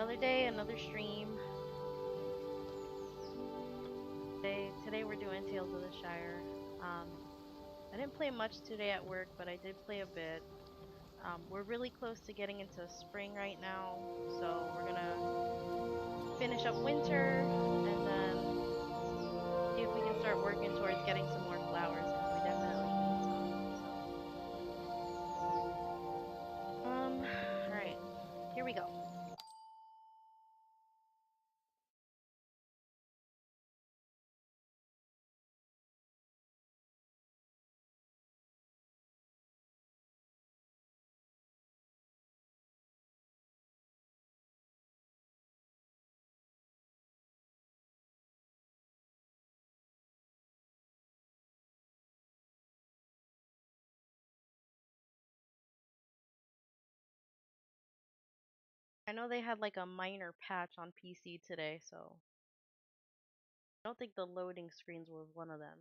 Another day, another stream. Today we're doing Tales of the Shire. I didn't play much today at work, but I did play a bit. We're really close to getting into spring right now, so we're gonna finish up winter and then see if we can start working towards getting some more flowers because we definitely need some. Alright, here we go. I know they had like a minor patch on PC today, so I don't think the loading screens were one of them.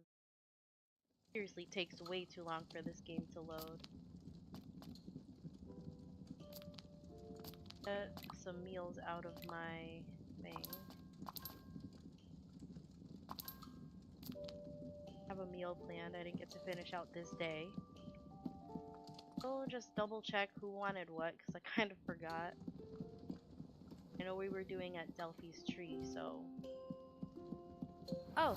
Seriously takes way too long for this game to load. Get some meals out of my thing. Have a meal planned. I didn't get to finish out this day. So just double check who wanted what because I kind of forgot. I know we were doing at Delphi's tree, so. Oh!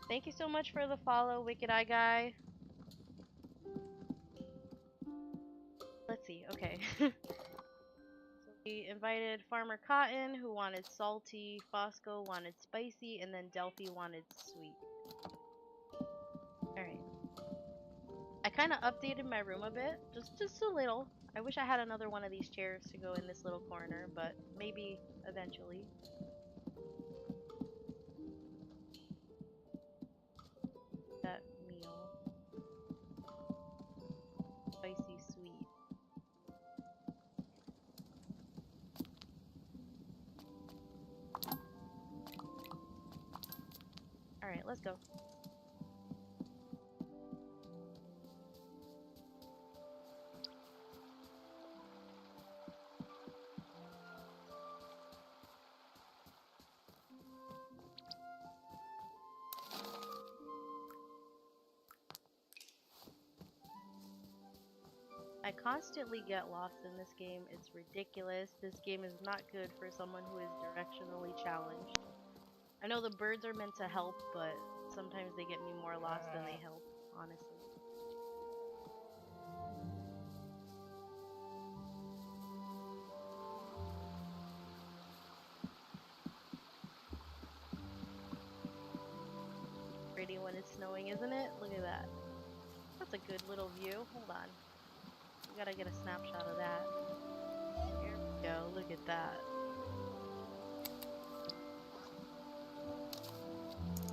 Thank you so much for the follow, Wicked Eye Guy. Let's see, okay. So we invited Farmer Cotton, who wanted salty, Fosco wanted spicy, and then Delphi wanted sweet. Alright. I kind of updated my room a bit, just a little. I wish I had another one of these chairs to go in this little corner, but maybe eventually. That meal. Spicy sweet. Alright, let's go. I constantly get lost in this game. It's ridiculous. This game is not good for someone who is directionally challenged. I know the birds are meant to help, but sometimes they get me more lost than they help, honestly. Pretty when it's snowing, isn't it? Look at that. That's a good little view. Hold on. We gotta get a snapshot of that. Here we go. Look at that.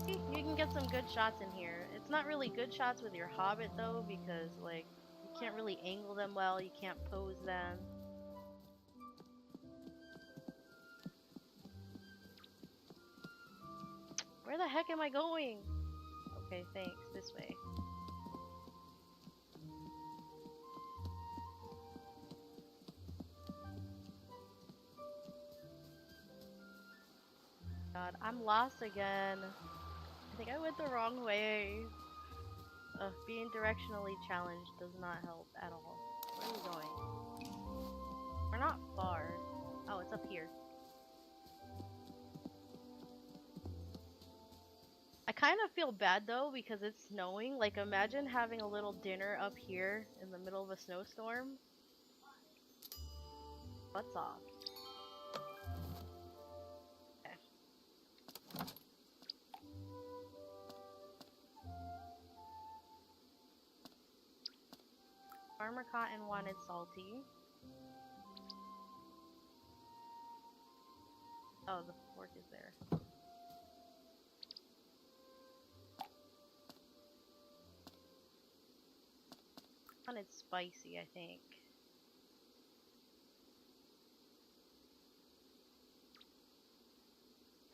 See, you can get some good shots in here. It's not really good shots with your Hobbit though, because like you can't really angle them well. You can't pose them. Where the heck am I going? Okay, thanks. This way. God, I'm lost again. I think I went the wrong way. Being directionally challenged does not help at all. Where are we going? We're not far. Oh, it's up here. I kind of feel bad though because it's snowing. Like imagine having a little dinner up here in the middle of a snowstorm. Butts off. Okay. Farmer Cotton wanted salty. Oh, the fork is there. Wanted spicy, I think.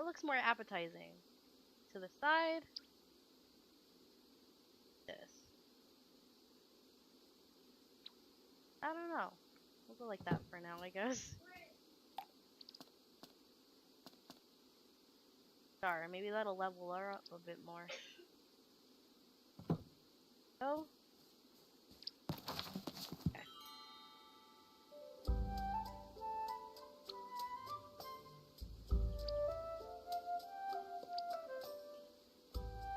It looks more appetizing. To the side. This. I don't know. We'll go like that for now, I guess. Sorry, maybe that'll level her up a bit more. Oh. Okay.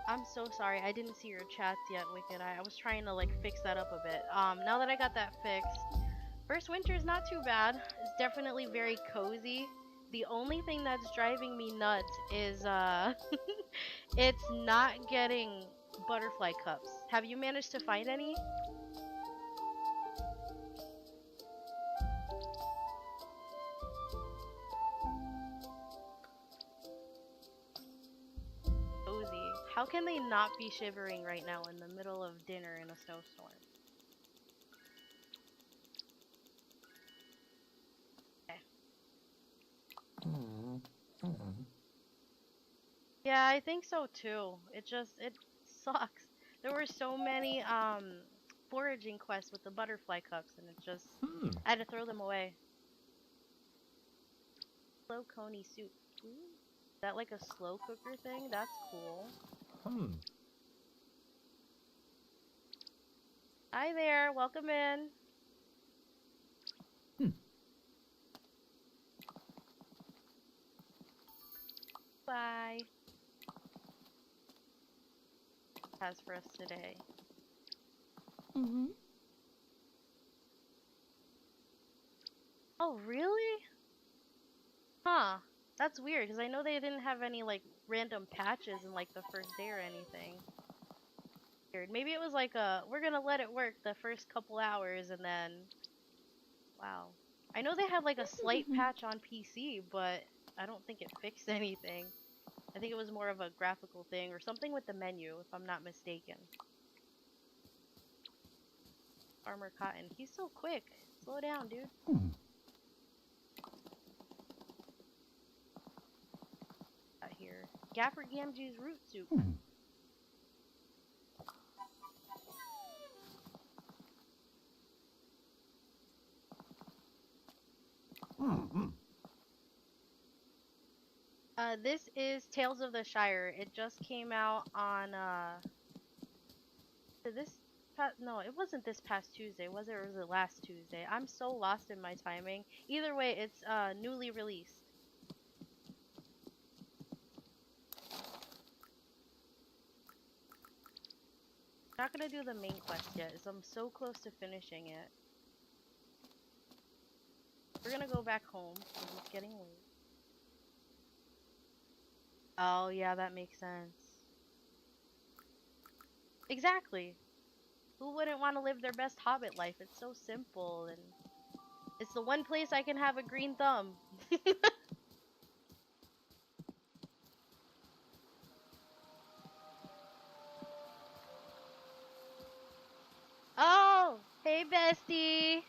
I'm so sorry, I didn't see your chats yet, Wicked Eye. I was trying to like fix that up a bit. Now that I got that fixed, first winter is not too bad. It's definitely very cozy. The only thing that's driving me nuts is it's not getting butterfly cups. Have you managed to find any? Cozy. How can they not be shivering right now in the middle of dinner in a snowstorm? Okay. Yeah, I think so too. It sucks. There were so many foraging quests with the butterfly cups and it just I had to throw them away. Slow coney soup. Ooh. Is that like a slow cooker thing? That's cool. Hi there, welcome in. Bye. Has for us today. Oh, really? Huh. That's weird because I know they didn't have any like random patches in like the first day or anything. Weird. Maybe it was like we're gonna let it work the first couple hours and then wow. I know they had like a slight patch on PC, but I don't think it fixed anything. I think it was more of a graphical thing or something with the menu, if I'm not mistaken. Farmer Cotton. He's so quick. Slow down, dude. Out here. Gaffer Gamgee's root soup. This is Tales of the Shire. It just came out on this no, it wasn't this past Tuesday, was it? Or was it last Tuesday? I'm so lost in my timing. Either way, it's newly released. Not gonna do the main quest yet, as I'm so close to finishing it. We're gonna go back home because it's getting late. Oh yeah, that makes sense. Exactly. Who wouldn't want to live their best hobbit life? It's so simple and it's the one place I can have a green thumb. Oh, hey bestie.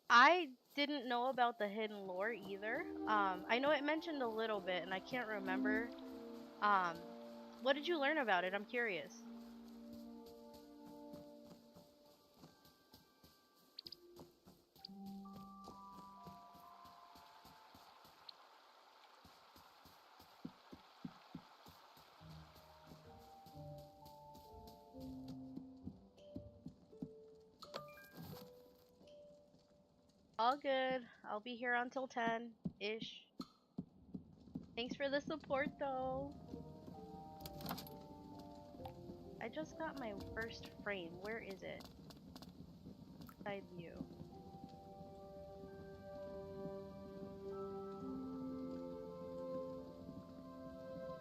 I didn't know about the hidden lore either. I know it mentioned a little bit and I can't remember. Um, what did you learn about it? I'm curious. All good. I'll be here until 10-ish. Thanks for the support though. I just got my first frame. Where is it? Side view.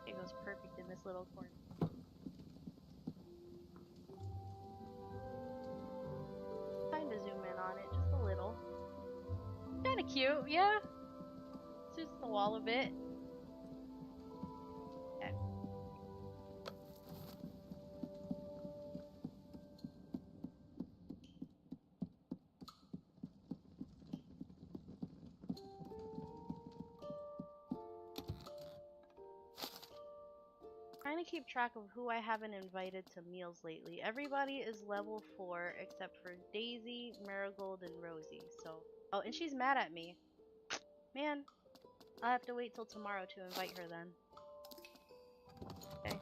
It goes perfect in this little corner. Kind of zoom in on it just a little. Kind of cute, yeah. Suits the wall a bit. Okay. trying to keep track of who I haven't invited to meals lately. Everybody is level 4 except for Daisy, Marigold, and Rosie. So, oh, and she's mad at me. Man, I'll have to wait till tomorrow to invite her then. Okay.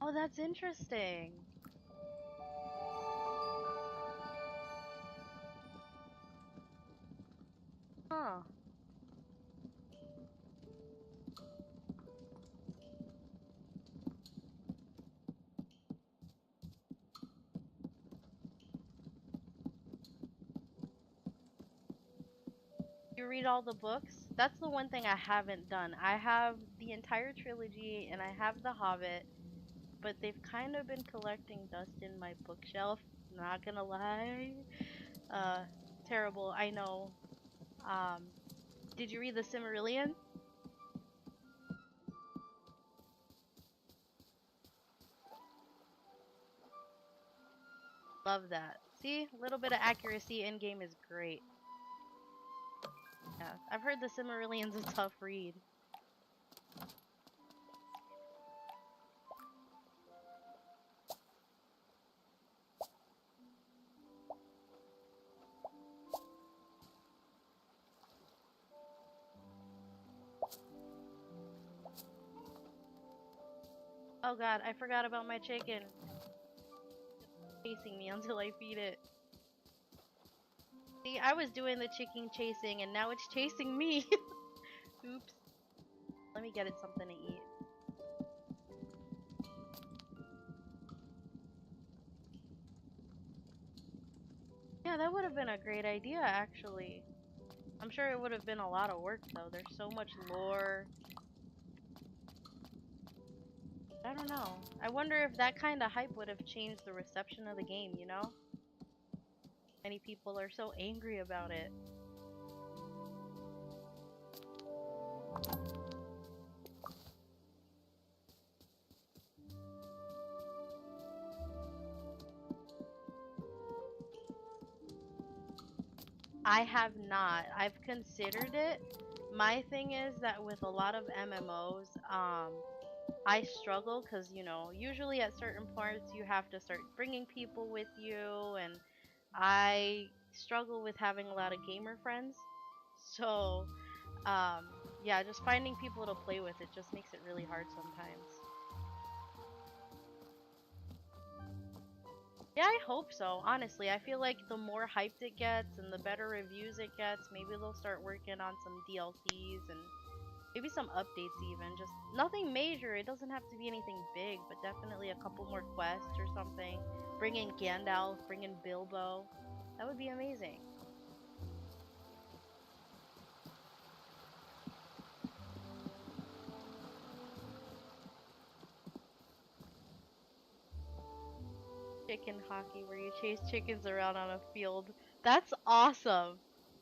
Oh, that's interesting. Huh. You read all the books? That's the one thing I haven't done. I have the entire trilogy and I have The Hobbit, but they've kind of been collecting dust in my bookshelf. Not gonna lie. Uh, Terrible, I know. Um, did you read The Silmarillion? Love that. See, a little bit of accuracy in game is great. Yeah, I've heard The Silmarillion's a tough read. Oh god, I forgot about my chicken. Chasing me until I feed it. See, I was doing the chicken chasing and now it's chasing me. Oops. Let me get it something to eat. Yeah, that would have been a great idea, actually. I'm sure it would have been a lot of work, though. There's so much lore. I don't know. I wonder if that kind of hype would have changed the reception of the game, you know? Many people are so angry about it. I have not. I've considered it. My thing is that with a lot of MMOs, I struggle because, you know, usually at certain parts you have to start bringing people with you, and I struggle with having a lot of gamer friends. So, um, yeah, just finding people to play with, it just makes it really hard sometimes. Yeah, I hope so. Honestly, I feel like the more hyped it gets and the better reviews it gets, maybe they'll start working on some DLCs and maybe some updates even. Just nothing major. It doesn't have to be anything big, but definitely a couple more quests or something. Bring in Gandalf, bring in Bilbo. That would be amazing. Chicken hockey where you chase chickens around on a field. That's awesome.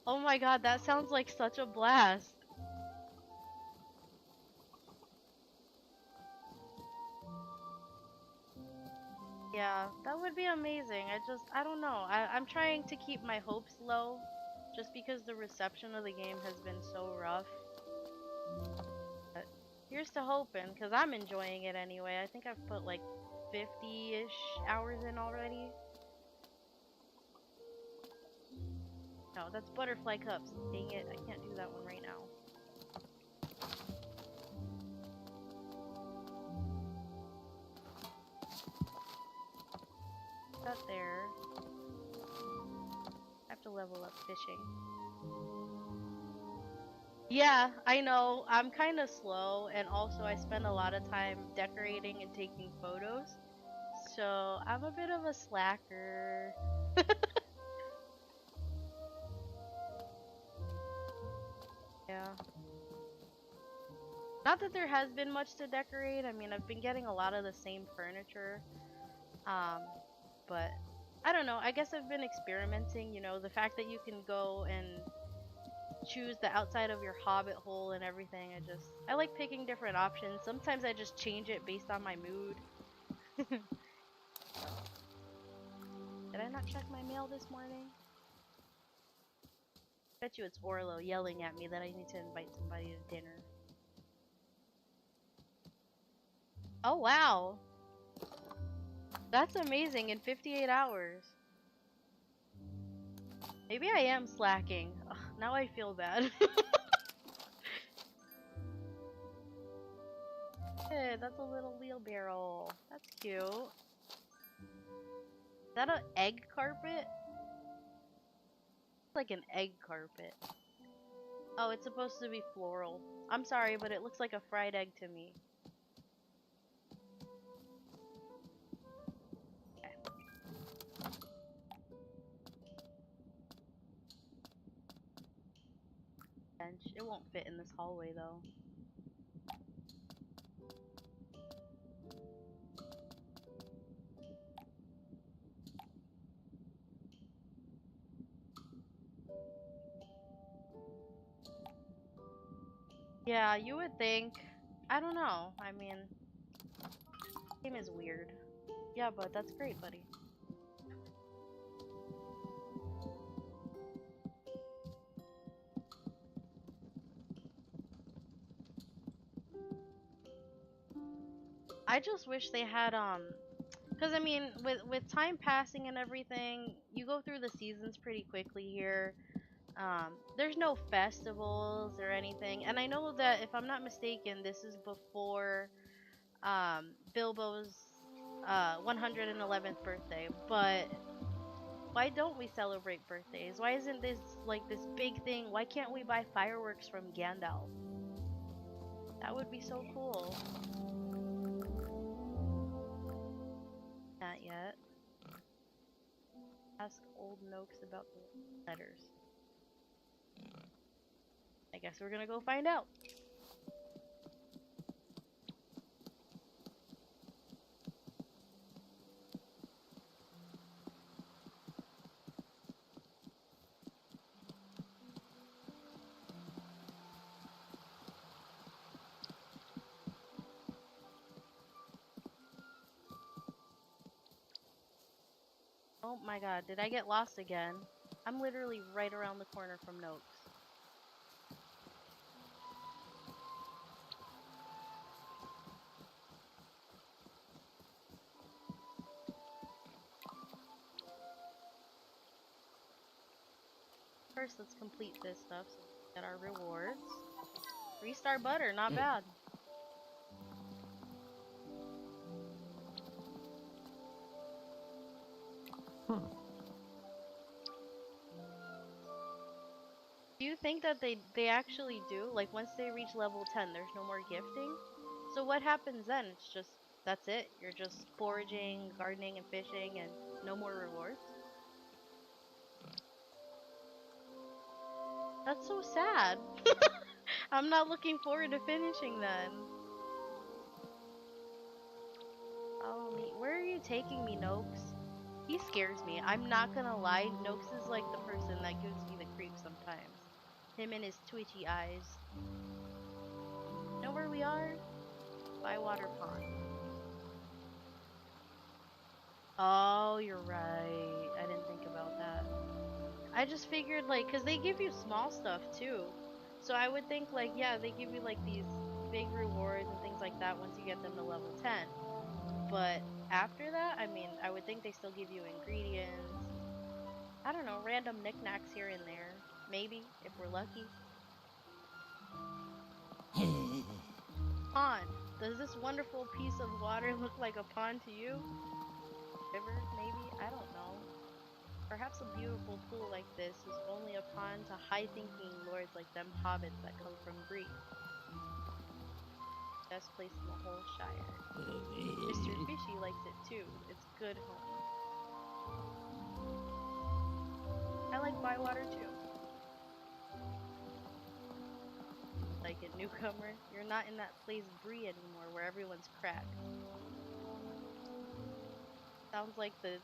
Oh my god, that sounds like such a blast. Yeah, that would be amazing. I don't know. I'm trying to keep my hopes low just because the reception of the game has been so rough. But here's to hoping, because I'm enjoying it anyway. I think I've put like 50-ish hours in already. No, that's butterfly cups. Dang it, I can't do that one right now. That there. I have to level up fishing. Yeah, I know. I'm kind of slow, and also I spend a lot of time decorating and taking photos. So I'm a bit of a slacker. Yeah. Not that there has been much to decorate. I mean, I've been getting a lot of the same furniture. Um, but I don't know. I guess I've been experimenting, you know, the fact that you can go and choose the outside of your hobbit hole and everything. I like picking different options. Sometimes I just change it based on my mood. Did I not check my mail this morning? Bet you it's Orlo yelling at me that I need to invite somebody to dinner. Oh wow! That's amazing in 58 hours. Maybe I am slacking. Ugh, now I feel bad. Hey, that's a little wheelbarrow. That's cute. Is that an egg carpet? It's like an egg carpet. Oh, it's supposed to be floral. I'm sorry, but it looks like a fried egg to me. Okay. Bench. It won't fit in this hallway though. Yeah, you would think. I don't know. I mean, game is weird. Yeah, but that's great, buddy. I just wish they had cuz I mean, with time passing and everything, you go through the seasons pretty quickly here. There's no festivals or anything. And I know that if I'm not mistaken, this is before Bilbo's 111th birthday, but why don't we celebrate birthdays? Why isn't this like this big thing? Why can't we buy fireworks from Gandalf? That would be so cool. Not yet. Ask old Noakes about the letters. I guess we're gonna go find out. Oh my god, did I get lost again? I'm literally right around the corner from Noakes. First, let's complete this stuff so we get our rewards. 3-star butter, not bad. Do you think that they actually do? Like once they reach level 10, there's no more gifting? So what happens then? It's just that's it. You're just foraging, gardening, and fishing, and no more rewards. That's so sad. I'm not looking forward to finishing then. Oh, where are you taking me, Noakes? He scares me. I'm not gonna lie. Noakes is like the person that gives me the creeps sometimes. Him and his twitchy eyes. Know where we are? Bywater Pond. Oh, you're right. I didn't think about that. I just figured, like, because they give you small stuff too. So I would think, like, yeah, they give you, like, these big rewards and things like that once you get them to level 10. But after that, I mean, I would think they still give you ingredients. I don't know, random knickknacks here and there. Maybe, if we're lucky. Pond. Does this wonderful piece of water look like a pond to you? River, maybe? I don't know. Perhaps a beautiful pool like this is only a pond to high-thinking lords like them hobbits that come from Greece. Best place in the whole Shire. Mr. Fishy likes it too. It's good home. I like Bywater too. Like a newcomer, you're not in that place Bree anymore where everyone's cracked. Sounds like the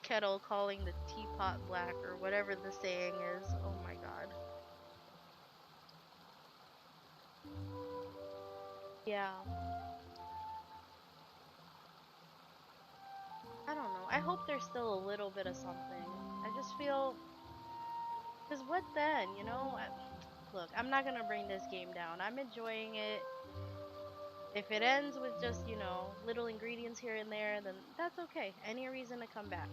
kettle calling the teapot black or whatever the saying is. Oh my god. Yeah, I don't know. I hope there's still a little bit of something. I just feel, cause what then? Look, I'm not gonna bring this game down. I'm enjoying it. If it ends with just, little ingredients here and there, then that's okay. Any reason to come back.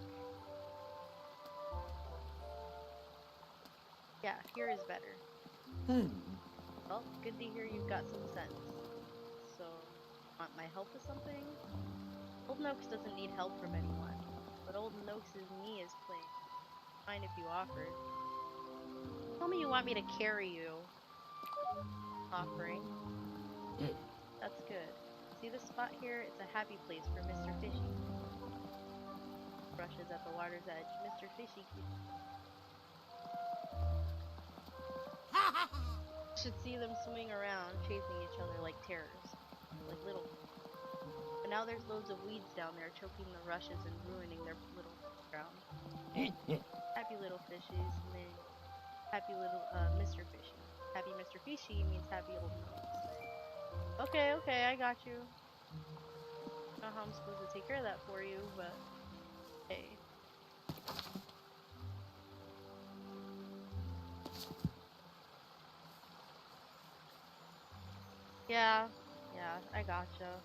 Yeah, here is better. Well, good to hear you've got some sense. So, want my help with something? Old Noakes doesn't need help from anyone, but Old Noakes' knee is plain. Mind if you offered? Tell me you want me to carry you. Offering. That's good. See this spot here? It's a happy place for Mr. Fishy. Brushes at the water's edge. Mr. Fishy keeps. Should see them swimming around, chasing each other like terrors. Like little. But now there's loads of weeds down there, choking the rushes and ruining their little ground. Happy little fishies, meh. Happy little Mr. Fishy. Happy Mr. Fishy means happy old Noakes. Okay, okay, I got you. I don't know how I'm supposed to take care of that for you, but hey. Yeah, yeah, I gotcha.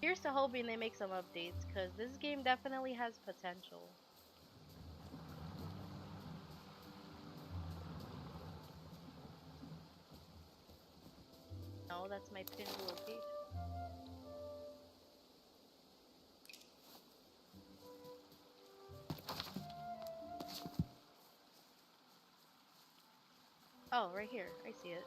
Here's to hoping they make some updates, because this game definitely has potential. No, that's my pinned location. Oh, right here. I see it.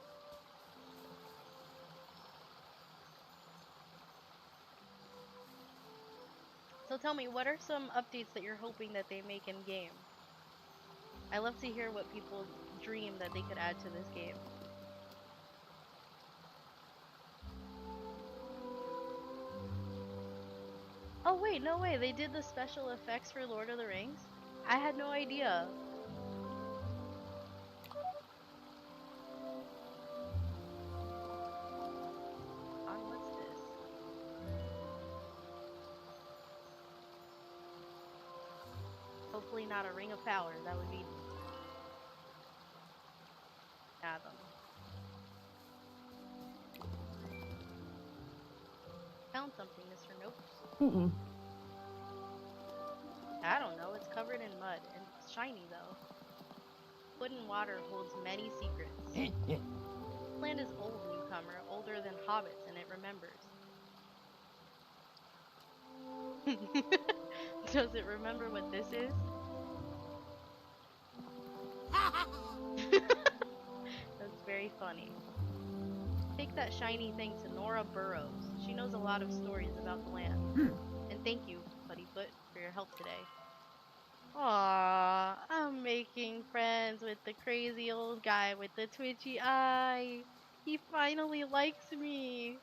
So tell me, what are some updates that you're hoping that they make in game? I love to hear what people dream that they could add to this game. Oh wait, no way, they did the special effects for Lord of the Rings? I had no idea. What's this? Hopefully not a ring of power, that would be fathom. Found something, Mr. Noakes. I don't know, it's covered in mud, and it's shiny though. Wooden water holds many secrets. Land is old, newcomer, older than hobbits, and it remembers. Does it remember what this is? That's very funny. Take that shiny thing to Nora Burrows. She knows a lot of stories about the land. And thank you, Puttyfoot, for your help today. Aww, I'm making friends with the crazy old guy with the twitchy eye. He finally likes me.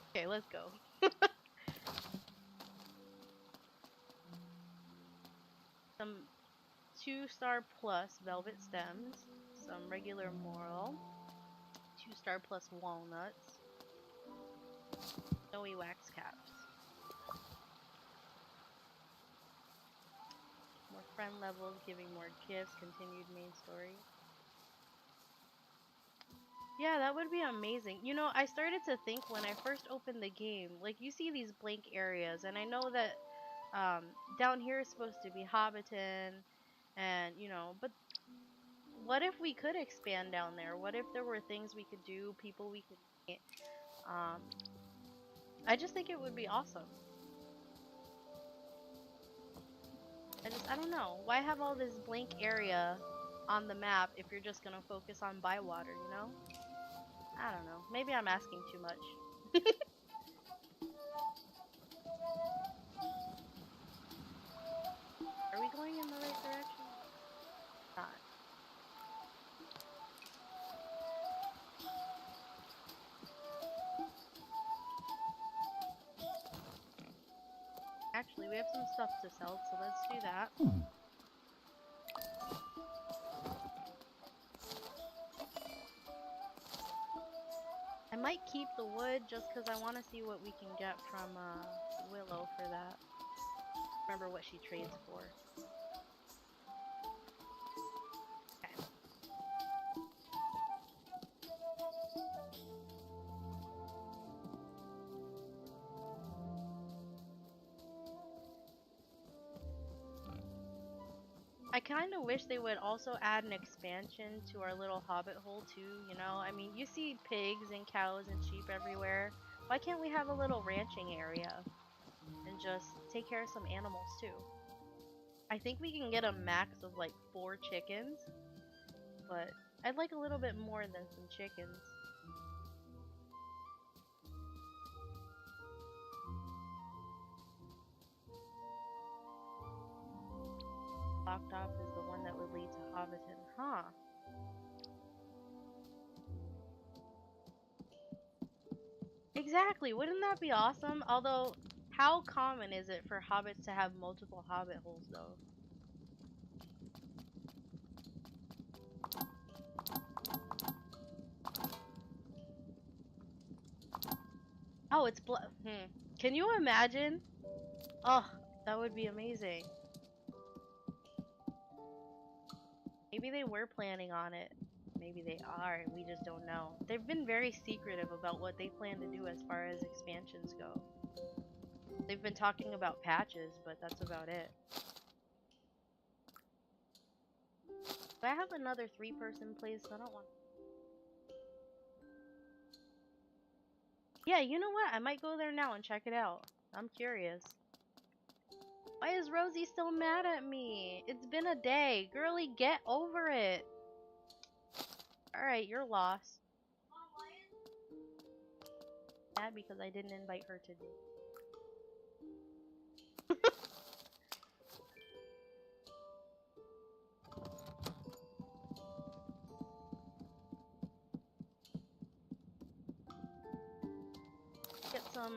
Okay, let's go. Some 2-star plus velvet stems, some regular moral, 2-star plus walnuts, snowy wax caps. More friend levels, giving more gifts, continued main story. Yeah, that would be amazing. I started to think when I first opened the game, like you see these blank areas, and I know that down here is supposed to be Hobbiton, and but what if we could expand down there? What if there were things we could do, people we could meet? Um, I just think it would be awesome. I don't know. Why have all this blank area on the map if you're just gonna focus on Bywater, you know? I don't know. Maybe I'm asking too much. Are we going in the right direction? Not. Actually, we have some stuff to sell, so let's do that. I might keep the wood just because I want to see what we can get from Willow for that. Remember what she trades for. Okay. I kind of wish they would also add an expansion to our little hobbit hole too, you know? I mean, you see pigs and cows and sheep everywhere. Why can't we have a little ranching area and just take care of some animals too? I think we can get a max of like 4 chickens, but I'd like a little bit more than some chickens. Locked off is the one that would lead to Hobbiton, huh? Exactly, wouldn't that be awesome? Although, how common is it for hobbits to have multiple hobbit holes though? Oh, it's Can you imagine? Oh, that would be amazing. Maybe they were planning on it. Maybe they are, and we just don't know. They've been very secretive about what they plan to do as far as expansions go. They've been talking about patches, but that's about it. But I have another 3-person place, so I don't want... Yeah, you know what? I might go there now and check it out. I'm curious. Why is Rosie still mad at me? It's been a day. Girlie, get over it. Alright, you're lost. Mad because I didn't invite her to do. Get some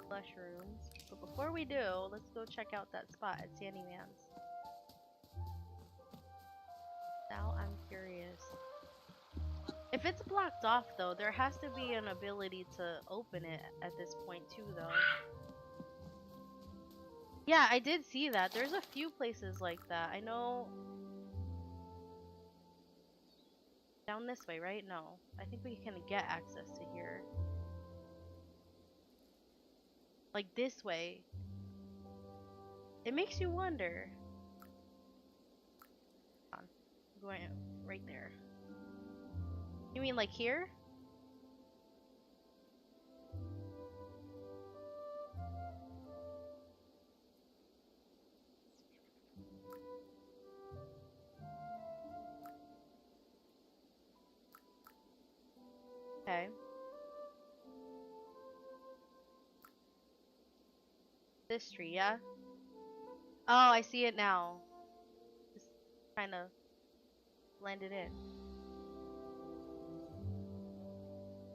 mushrooms. But before we do, let's go check out that spot at Sandyman's. Now I'm curious. If it's blocked off though, there has to be an ability to open it at this point too though. Yeah, I did see that. There's a few places like that. I know... Down this way, right? No. I think we can get access to here. Like this way. It makes you wonder. Hold on. I'm going right there. You mean like here? Okay. This tree, yeah? Oh, I see it now. Just kind of blend it in.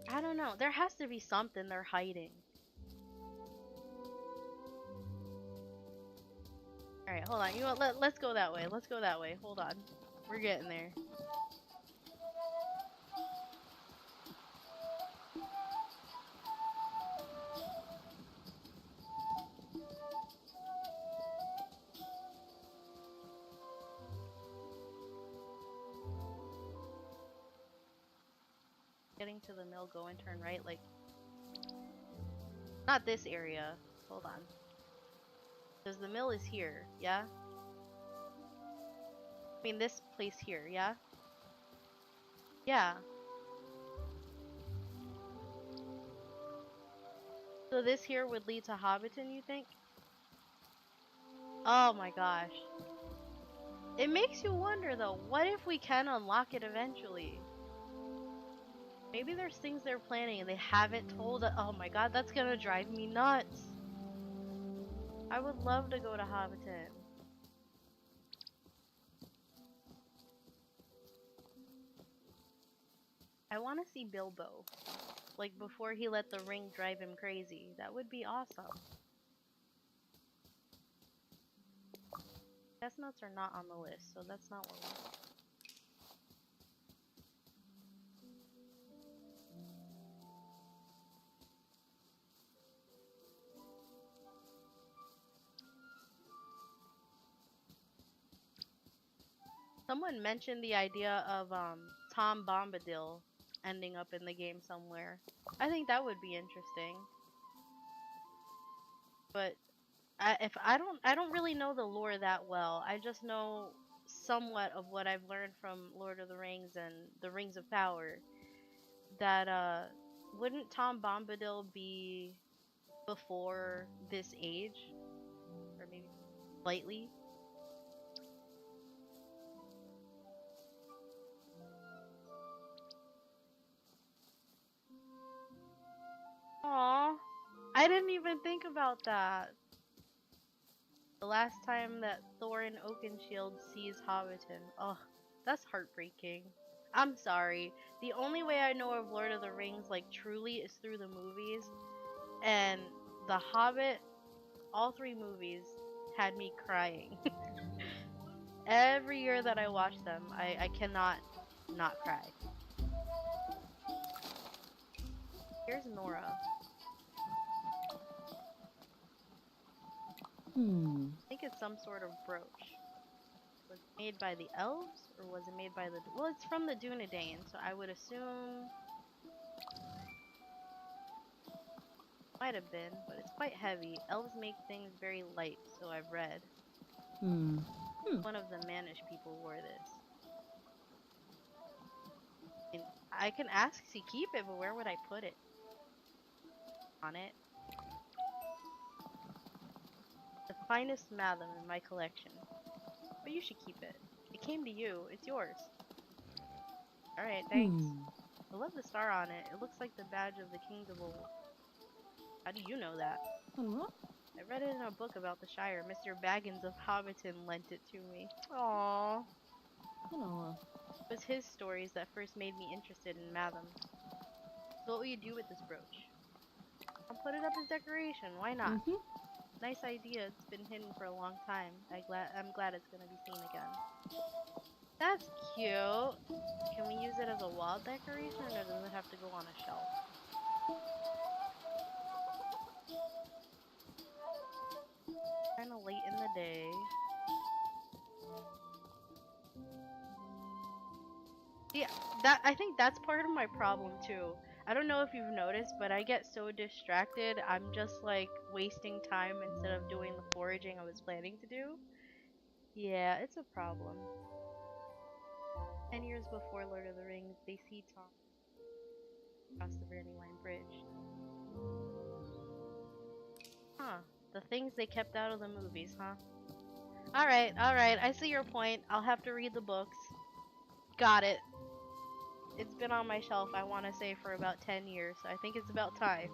I don't know. There has to be something they're hiding. Alright, hold on. You know what? Let's go that way. Let's go that way. Hold on. We're getting there. Getting to the mill, go and turn right, like... Not this area. Hold on. Because the mill is here, yeah? I mean this place here, yeah? Yeah. So this here would lead to Hobbiton, you think? Oh my gosh. It makes you wonder though, what if we can unlock it eventually? Maybe there's things they're planning and they haven't told us. Oh my god, that's gonna drive me nuts. I would love to go to Hobbiton. I want to see Bilbo. Like before he let the ring drive him crazy. That would be awesome. Chestnuts are not on the list, so that's not what we want. Someone mentioned the idea of Tom Bombadil ending up in the game somewhere. I think that would be interesting. But I don't really know the lore that well. I just know somewhat of what I've learned from Lord of the Rings and the Rings of Power. That wouldn't Tom Bombadil be before this age, or maybe slightly? Aw, I didn't even think about that. The last time that Thorin Oakenshield sees Hobbiton. Oh, that's heartbreaking. I'm sorry. The only way I know of Lord of the Rings, like truly, is through the movies. And The Hobbit, all three movies, had me crying. Every year that I watch them, I cannot not cry. Here's Nora. I think it's some sort of brooch. Was it made by the elves, or was it made by the... Well, it's from the Dunedain, so I would assume... Might have been, but it's quite heavy. Elves make things very light, so I've read. One of the Manish people wore this. And I can ask to keep it, but where would I put it? On it? The finest Matham in my collection. But you should keep it. It came to you. It's yours. Alright, thanks. I love the star on it. It looks like the badge of the Kings of Old. How do you know that? I read it in a book about the Shire. Mr. Baggins of Hobbiton lent it to me. Aww. It was his stories that first made me interested in Matham. So what will you do with this brooch? I'll put it up as decoration. Why not? Nice idea. It's been hidden for a long time. I'm glad it's gonna be seen again. That's cute. Can we use it as a wall decoration, or does it have to go on a shelf? Kinda late in the day. Yeah, I think that's part of my problem too. I don't know if you've noticed, but I get so distracted. I'm just like wasting time instead of doing the foraging I was planning to do. Yeah, it's a problem. 10 years before Lord of the Rings, they see Tom across the Brandywine Bridge. Huh. The things they kept out of the movies, huh? Alright, I see your point. I'll have to read the books. Got it. It's been on my shelf, I want to say, for about 10 years, so I think it's about time.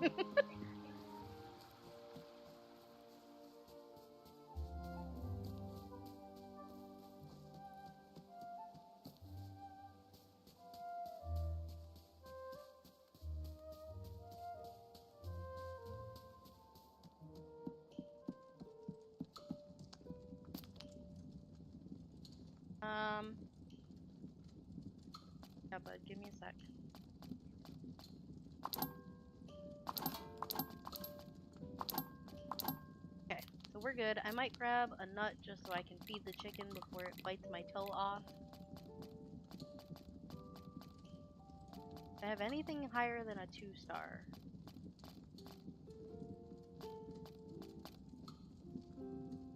Yeah, bud, give me a sec. Okay, so we're good. I might grab a nut just so I can feed the chicken before it bites my toe off. Do I have anything higher than a 2-star?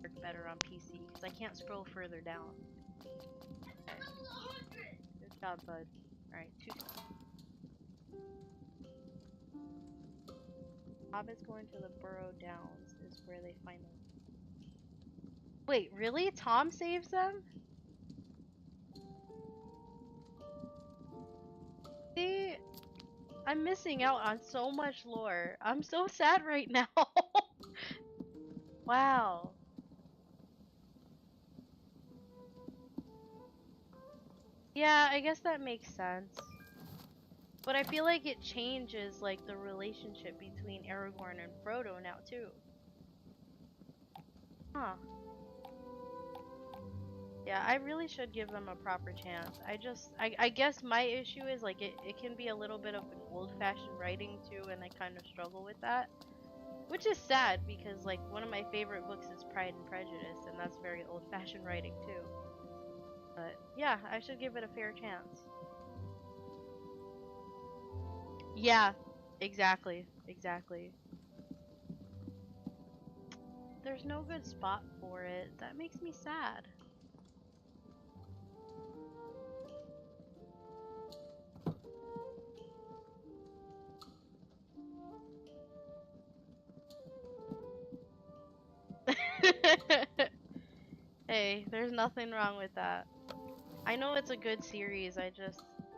Work better on PC, because I can't scroll further down. Okay. Good job, bud. Alright, 2 stars. Hobbits going to the Burrow Downs is where they find them. Wait, really? Tom saves them? See? I'm missing out on so much lore. I'm so sad right now. Wow. Yeah, I guess that makes sense. But I feel like it changes like the relationship between Aragorn and Frodo now too. Huh. Yeah, I really should give them a proper chance. I guess my issue is like it can be a little bit of an old-fashioned writing too, and I kind of struggle with that. Which is sad because like one of my favorite books is Pride and Prejudice, and that's very old-fashioned writing too. But yeah, I should give it a fair chance. Yeah, exactly, exactly. There's no good spot for it. That makes me sad. Hey, there's nothing wrong with that. I know it's a good series.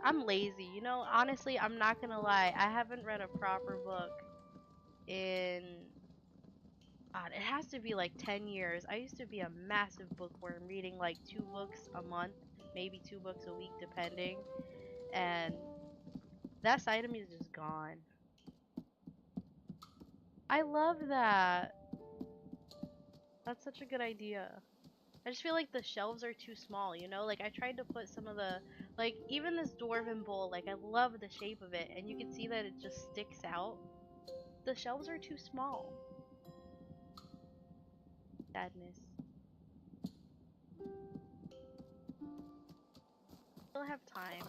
I'm lazy. You know, honestly, I'm not gonna lie. I haven't read a proper book in, God, it has to be like 10 years. I used to be a massive bookworm, reading like 2 books a month, maybe 2 books a week, depending. And that side of me is just gone. I love that. That's such a good idea. I just feel like the shelves are too small, you know? Like I tried to put some of the, like even this dwarven bowl, like I love the shape of it and you can see that it just sticks out. The shelves are too small. Sadness. Still have time.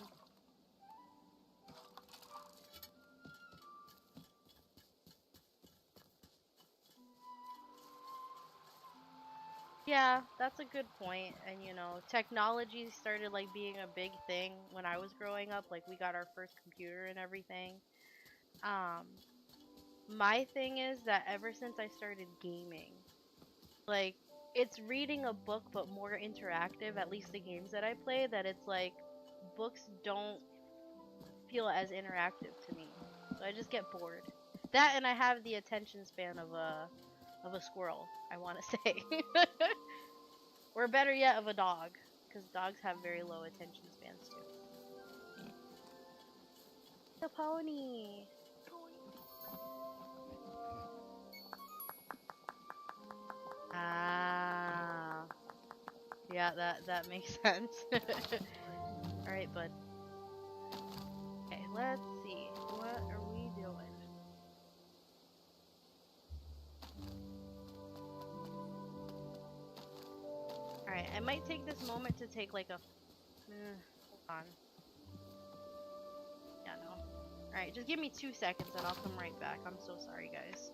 Yeah, that's a good point. And you know, technology started like being a big thing when I was growing up. Like we got our first computer and everything. Um, my thing is that ever since I started gaming, like it's reading a book but more interactive, at least the games that I play, that it's like books don't feel as interactive to me. So I just get bored. That and I have the attention span of a squirrel, I want to say. Or better yet, of a dog, because dogs have very low attention spans too. The pony. Ah, yeah, that makes sense. All right, bud. Okay, let's see. What are we doing? All right, I might take this moment to take like a. Hold on. Yeah, no. All right, just give me 2 seconds and I'll come right back. I'm so sorry, guys.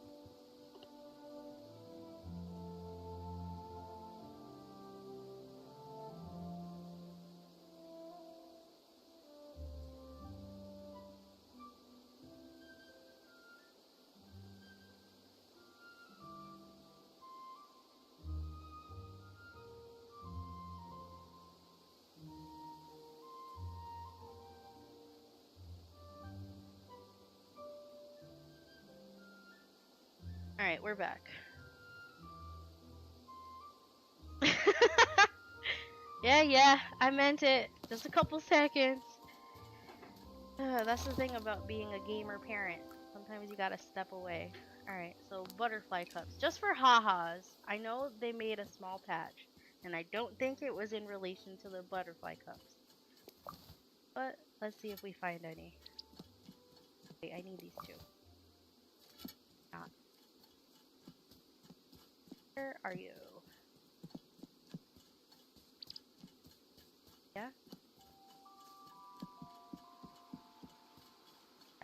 All right, we're back. Yeah, yeah, I meant it. Just a couple seconds. That's the thing about being a gamer parent. Sometimes you gotta step away. Alright, so butterfly cups. Just for ha-has. I know they made a small patch, and I don't think it was in relation to the butterfly cups. But let's see if we find any. Wait, I need these two. Not. Where are you? Yeah?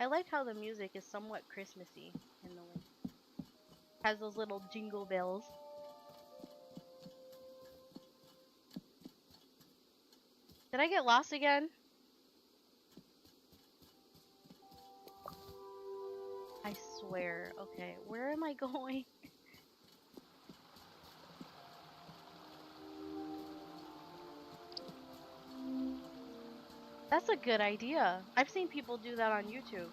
I like how the music is somewhat Christmassy in the way. Has those little jingle bells. Did I get lost again? I swear. Okay, where am I going? That's a good idea. I've seen people do that on YouTube.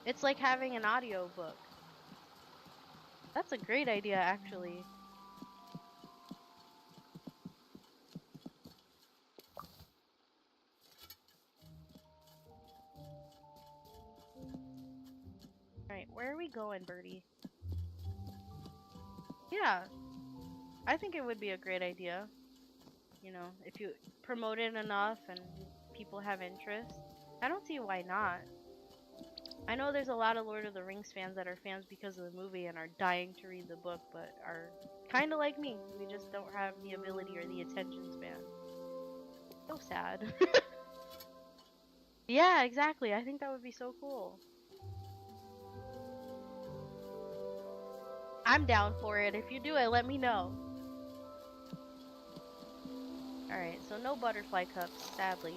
It's like having an audio book. That's a great idea, actually. Alright, where are we going, Birdie? Yeah, I think it would be a great idea. You know, if you promote it enough and people have interest. I don't see why not. I know there's a lot of Lord of the Rings fans that are fans because of the movie and are dying to read the book, but are kind of like me. We just don't have the ability or the attention span. So sad. Yeah, exactly. I think that would be so cool. I'm down for it. If you do it, let me know. Alright, so no butterfly cups, sadly.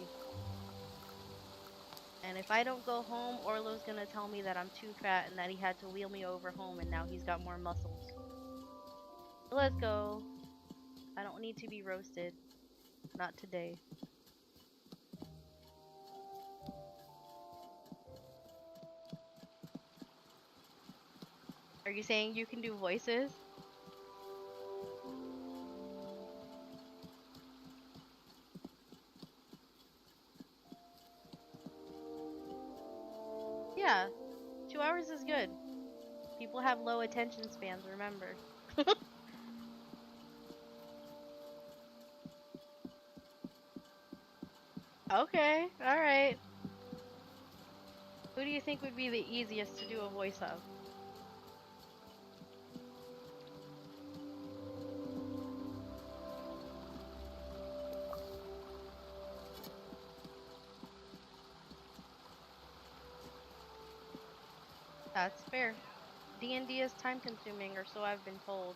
And if I don't go home, Orlo's gonna tell me that I'm too fat and that he had to wheel me over home and now he's got more muscles. So let's go. I don't need to be roasted. Not today. Are you saying you can do voices? Yeah, 2 hours is good. People have low attention spans, remember. Okay, alright. Who do you think would be the easiest to do a voice of? That's fair. D&D is time consuming, or so I've been told.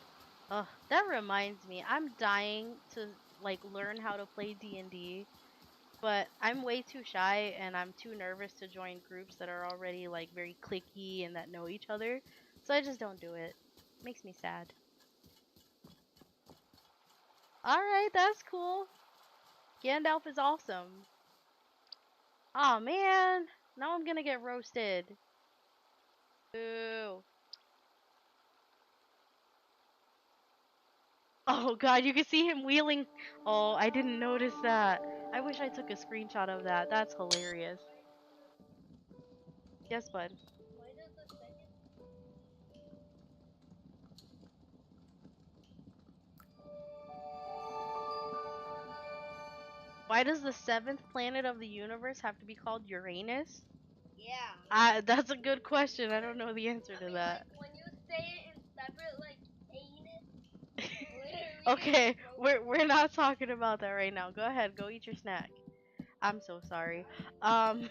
Ugh, that reminds me. I'm dying to like learn how to play D&D, but I'm way too shy and I'm too nervous to join groups that are already like very cliquey and that know each other. So I just don't do it. Makes me sad. All right, that's cool. Gandalf is awesome. Oh man, now I'm gonna get roasted. Boo. Oh god, you can see him wheeling. Oh, I didn't notice that. I wish I took a screenshot of that. That's hilarious. Yes, bud. Why does the seventh planet of the universe have to be called Uranus? Yeah. That's a good question. I don't know the answer to that. Like, when you say it in separate, like, anus, literally. Okay, we're not talking about that right now. Go ahead, go eat your snack. I'm so sorry. Um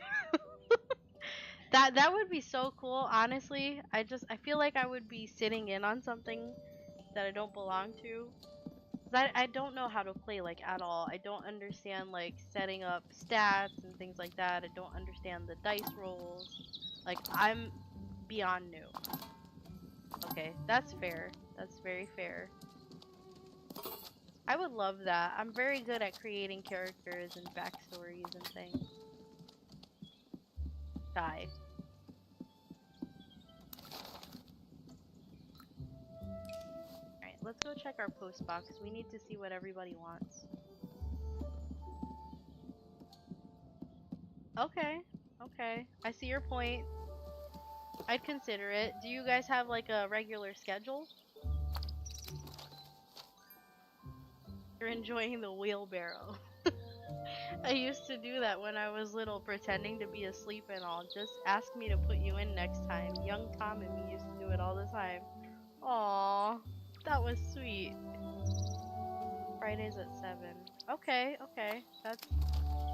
that would be so cool, honestly. I feel like I would be sitting in on something that I don't belong to. 'Cause I don't know how to play like at all. I don't understand like setting up stats and things like that. I don't understand the dice rolls. Like I'm beyond new. Okay, that's fair. That's very fair. I would love that. I'm very good at creating characters and backstories and things. Die. Alright, let's go check our post box. We need to see what everybody wants. Okay, okay. I see your point. I'd consider it. Do you guys have like a regular schedule? You're enjoying the wheelbarrow. I used to do that when I was little, pretending to be asleep and all. Just ask me to put you in next time. Young Tom and me used to do it all the time. Aww, that was sweet. Fridays at 7. Okay, okay. That's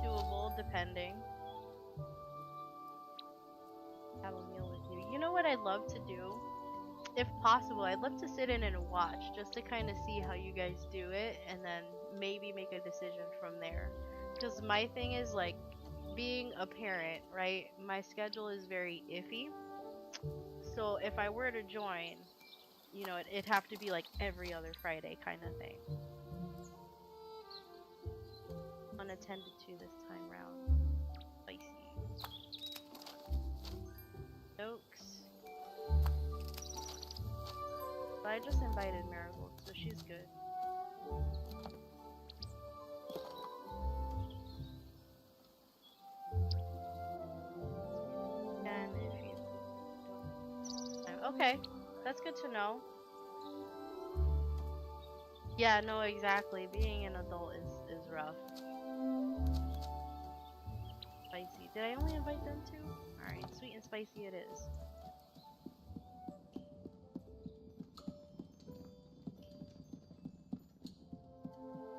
doable, depending. Have a meal with you. You know what I'd love to do? If possible, I'd love to sit in and watch just to kind of see how you guys do it and then maybe make a decision from there. Because my thing is like being a parent, right? My schedule is very iffy. So if I were to join, you know, it'd have to be like every other Friday kind of thing. Unattended to this time round. Spicy. Jokes. But I just invited Marigold, so she's good. And if you... Okay, that's good to know. Yeah, no, exactly. Being an adult is rough. Spicy. Did I only invite them two? Alright, sweet and spicy it is.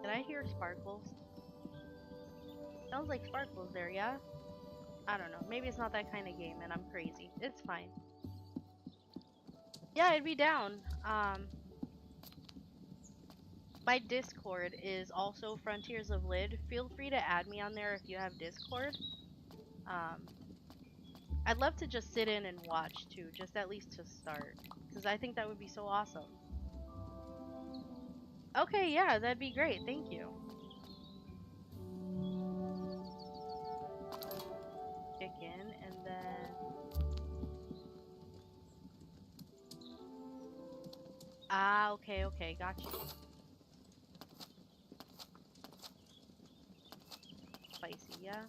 Did I hear sparkles? Sounds like Sparkle's there, yeah? I don't know. Maybe it's not that kind of game and I'm crazy. It's fine. Yeah, I'd be down. My Discord is also Frontiers of Lid. Feel free to add me on there if you have Discord. Um, I'd love to just sit in and watch too, just at least to start, because I think that would be so awesome. Okay, yeah, that'd be great. Thank you. Chicken, and then okay, okay, got you. Spicy, yeah.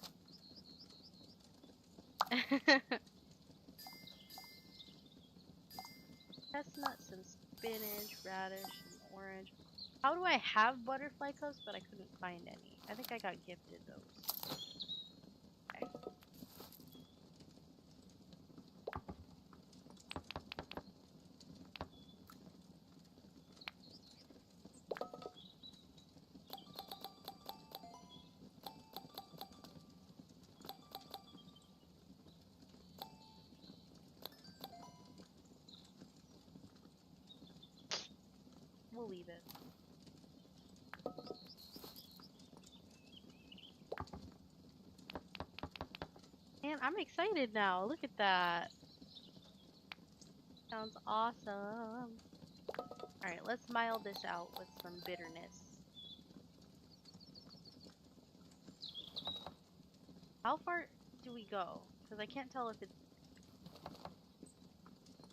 Chestnuts and spinach, radish and orange. How do I have butterfly cups, but I couldn't find any? I think I got gifted those. Okay. We'll leave it. And I'm excited now. Look at that. Sounds awesome. Alright, let's mild this out with some bitterness. How far do we go? Because I can't tell if it's...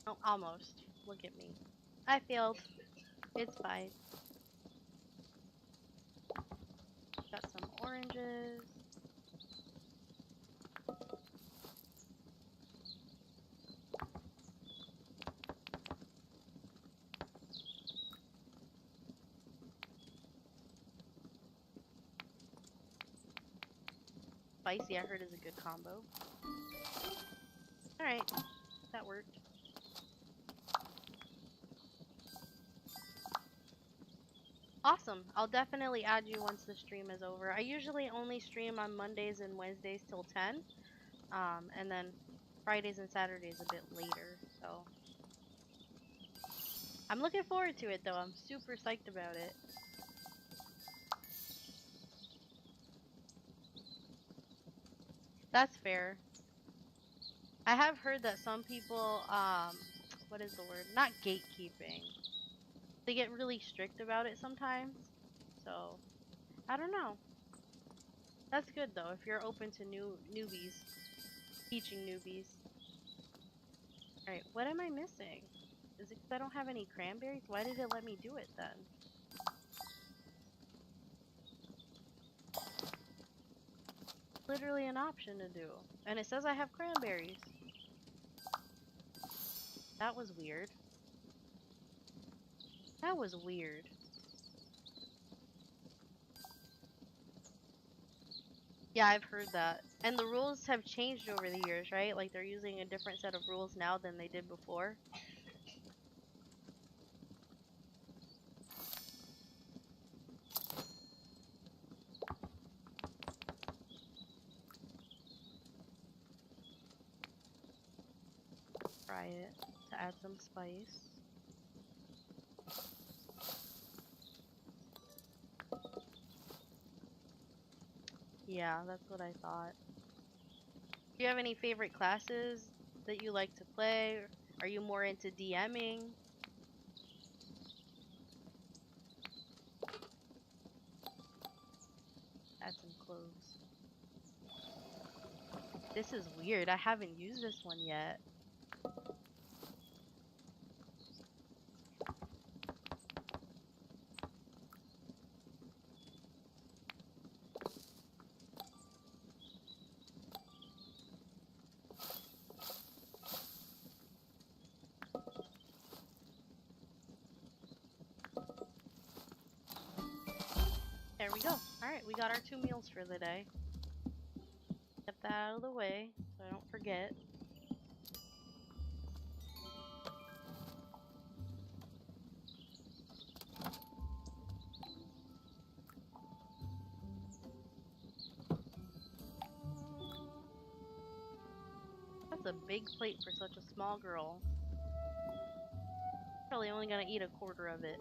Oh, almost. Look at me. I failed. It's fine. Got some oranges. Spicy, I heard, is a good combo. Alright, that worked. Awesome. I'll definitely add you once the stream is over. I usually only stream on Mondays and Wednesdays till 10. And then Fridays and Saturdays a bit later. So I'm looking forward to it though. I'm super psyched about it. That's fair. I have heard that some people, what is the word? Not gatekeeping. They get really strict about it sometimes. So I don't know. That's good though. If you're open to newbies, teaching newbies. All right, what am I missing? Is it because I don't have any cranberries? Why did it let me do it then? Literally an option to do, and it says I have cranberries. That was weird. That was weird. Yeah, I've heard that. And the rules have changed over the years, right? Like they're using a different set of rules now than they did before. Try it to add some spice. Yeah, that's what I thought. Do you have any favorite classes that you like to play? Are you more into DMing? Add some cloves. This is weird. I haven't used this one yet. There we go. Alright, we got our 2 meals for the day. Get that out of the way so I don't forget. That's a big plate for such a small girl. Probably only gonna eat a quarter of it.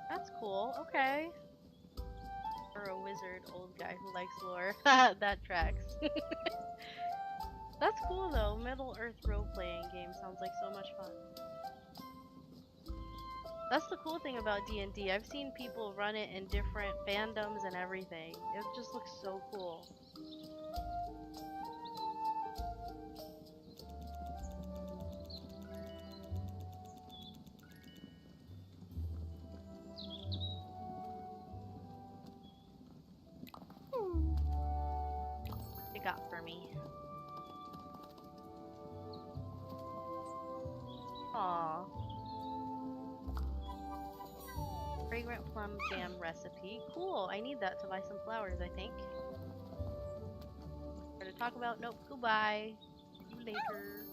That's cool. Okay. Or a wizard old guy who likes lore. That tracks. That's cool though. Middle Earth role-playing game sounds like so much fun. That's the cool thing about D&D. I've seen people run it in different fandoms and everything. It just looks so cool. What you got for me? Aww. Fragrant plum jam recipe. Cool. I need that to buy some flowers, I think. More to talk about? Nope. Goodbye. See you later.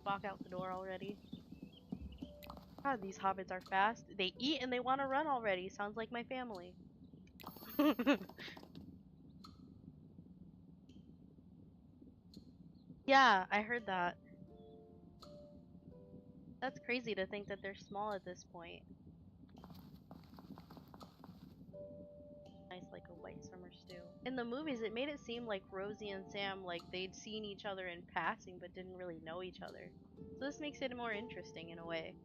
Walk out the door already. God, these hobbits are fast. They eat and they want to run already. Sounds like my family. Yeah, I heard that. That's crazy to think that they're small at this point. Nice, like a white summer stew. In the movies, it made it seem like Rosie and Sam, like they'd seen each other in passing but didn't really know each other. So this makes it more interesting in a way.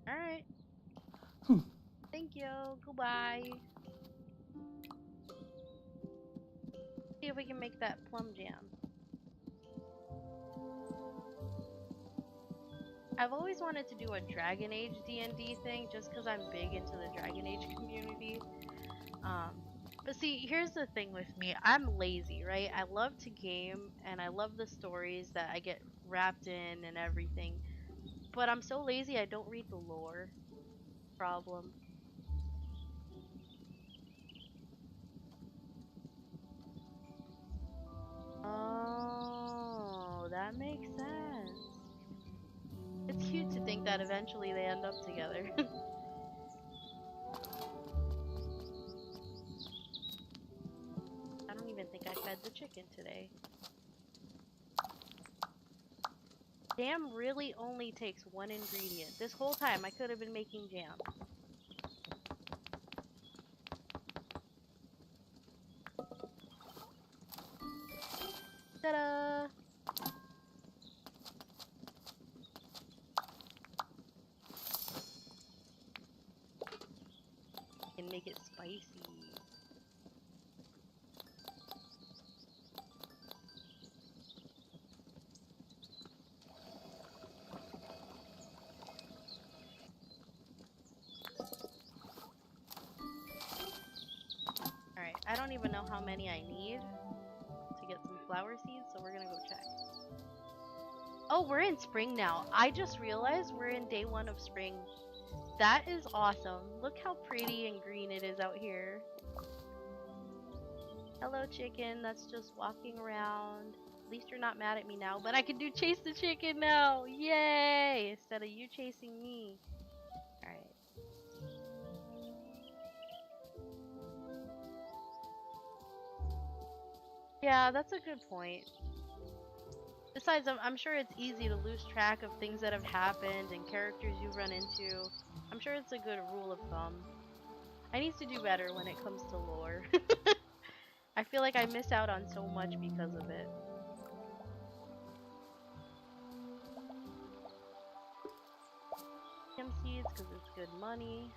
Alright. Thank you. Goodbye. See if we can make that plum jam. I've always wanted to do a Dragon Age D&D thing just because I'm big into the Dragon Age community. But see, here's the thing with me. I'm lazy, right? I love to game and I love the stories that I get wrapped in and everything. But I'm so lazy I don't read the lore. Problem. Oh, that makes sense. It's cute to think that eventually they end up together. I don't even think I fed the chicken today. Jam really only takes one ingredient. This whole time I could have been making jam. Ta-da! Can make it spicy. Alright, I don't even know how many I need to get some flower seeds, so we're gonna go check. Oh, we're in spring now. I just realized we're in day 1 of spring. That is awesome. Look how pretty and green it is out here. Hello, chicken that's just walking around. At least you're not mad at me now, but I can do chase the chicken now. Yay! Instead of you chasing me. Alright. Yeah, that's a good point. Besides, I'm sure it's easy to lose track of things that have happened and characters you've run into. I'm sure it's a good rule of thumb. I need to do better when it comes to lore. I feel like I miss out on so much because of it. Stem seeds because it's good money.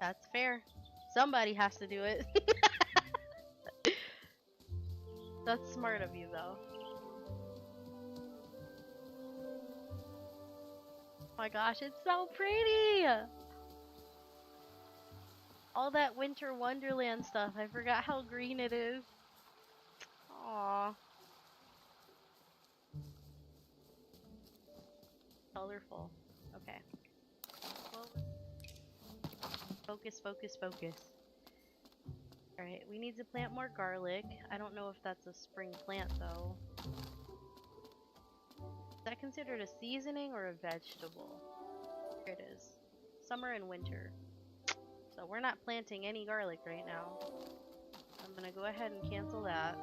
That's fair. Somebody has to do it. That's smart of you, though. Oh my gosh, it's so pretty! All that winter wonderland stuff. I forgot how green it is. Aww. Colorful. Okay. Well, Focus, focus, focus. Alright, we need to plant more garlic. I don't know if that's a spring plant though. Is that considered a seasoning or a vegetable? Here it is. Summer and winter. So we're not planting any garlic right now. I'm gonna go ahead and cancel that.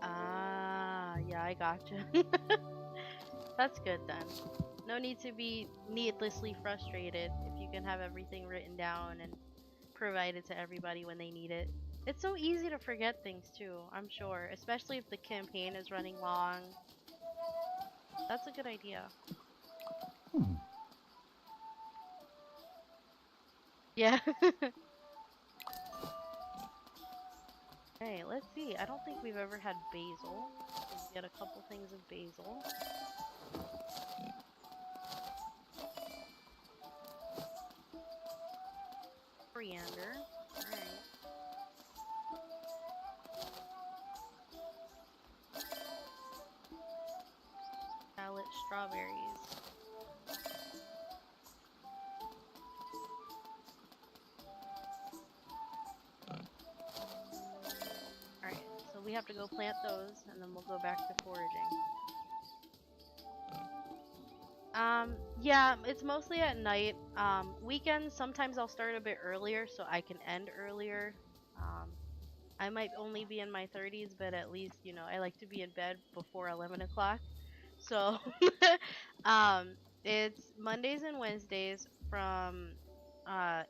Ah, yeah, I gotcha. That's good then. No need to be needlessly frustrated if you can have everything written down and provided to everybody when they need it. It's so easy to forget things too, I'm sure, especially if the campaign is running long. That's a good idea. Yeah. Hey, let's see. I don't think we've ever had basil. Let's get a couple things of basil. Coriander. Alright. Salad strawberries. Alright, so we have to go plant those and then we'll go back to foraging. Yeah, it's mostly at night. Weekends, sometimes I'll start a bit earlier so I can end earlier. I might only be in my 30s, but at least, you know, I like to be in bed before 11 o'clock. So, um, it's Mondays and Wednesdays from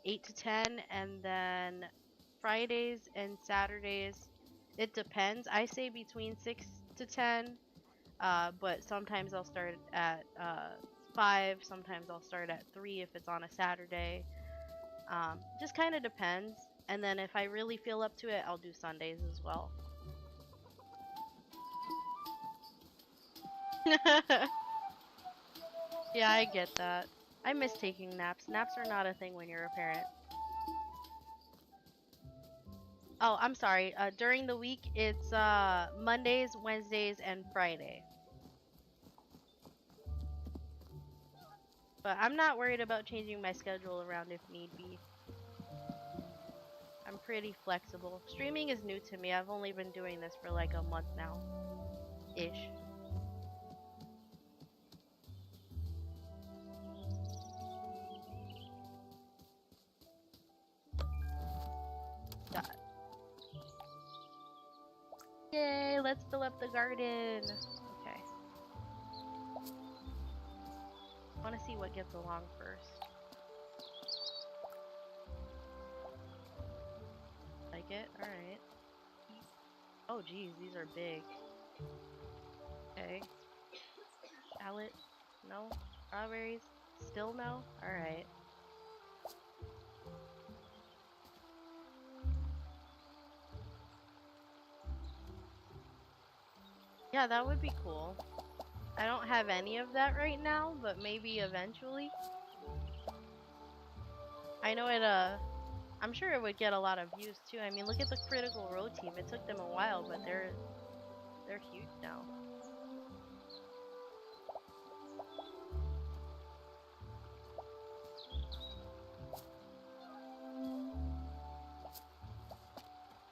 8 to 10, and then Fridays and Saturdays. It depends. I say between 6 to 10, but sometimes I'll start at 5, sometimes I'll start at 3 if it's on a Saturday. Just kind of depends. And then if I really feel up to it, I'll do Sundays as well. Yeah, I get that. I miss taking naps. Naps are not a thing when you're a parent. Oh, I'm sorry. During the week, it's Mondays, Wednesdays, and Friday. But I'm not worried about changing my schedule around if need be. I'm pretty flexible. Streaming is new to me. I've only been doing this for like a month now. Ish. God. Yay, let's fill up the garden. Okay. I want to see what gets along first. Like it? Alright. Oh geez, these are big. Okay. Shallot? No. Strawberries? Still no? Alright. Yeah, that would be cool. I don't have any of that right now, but maybe eventually. I know I'm sure it would get a lot of views too. I mean, look at the Critical Role team. It took them a while, but they're huge now.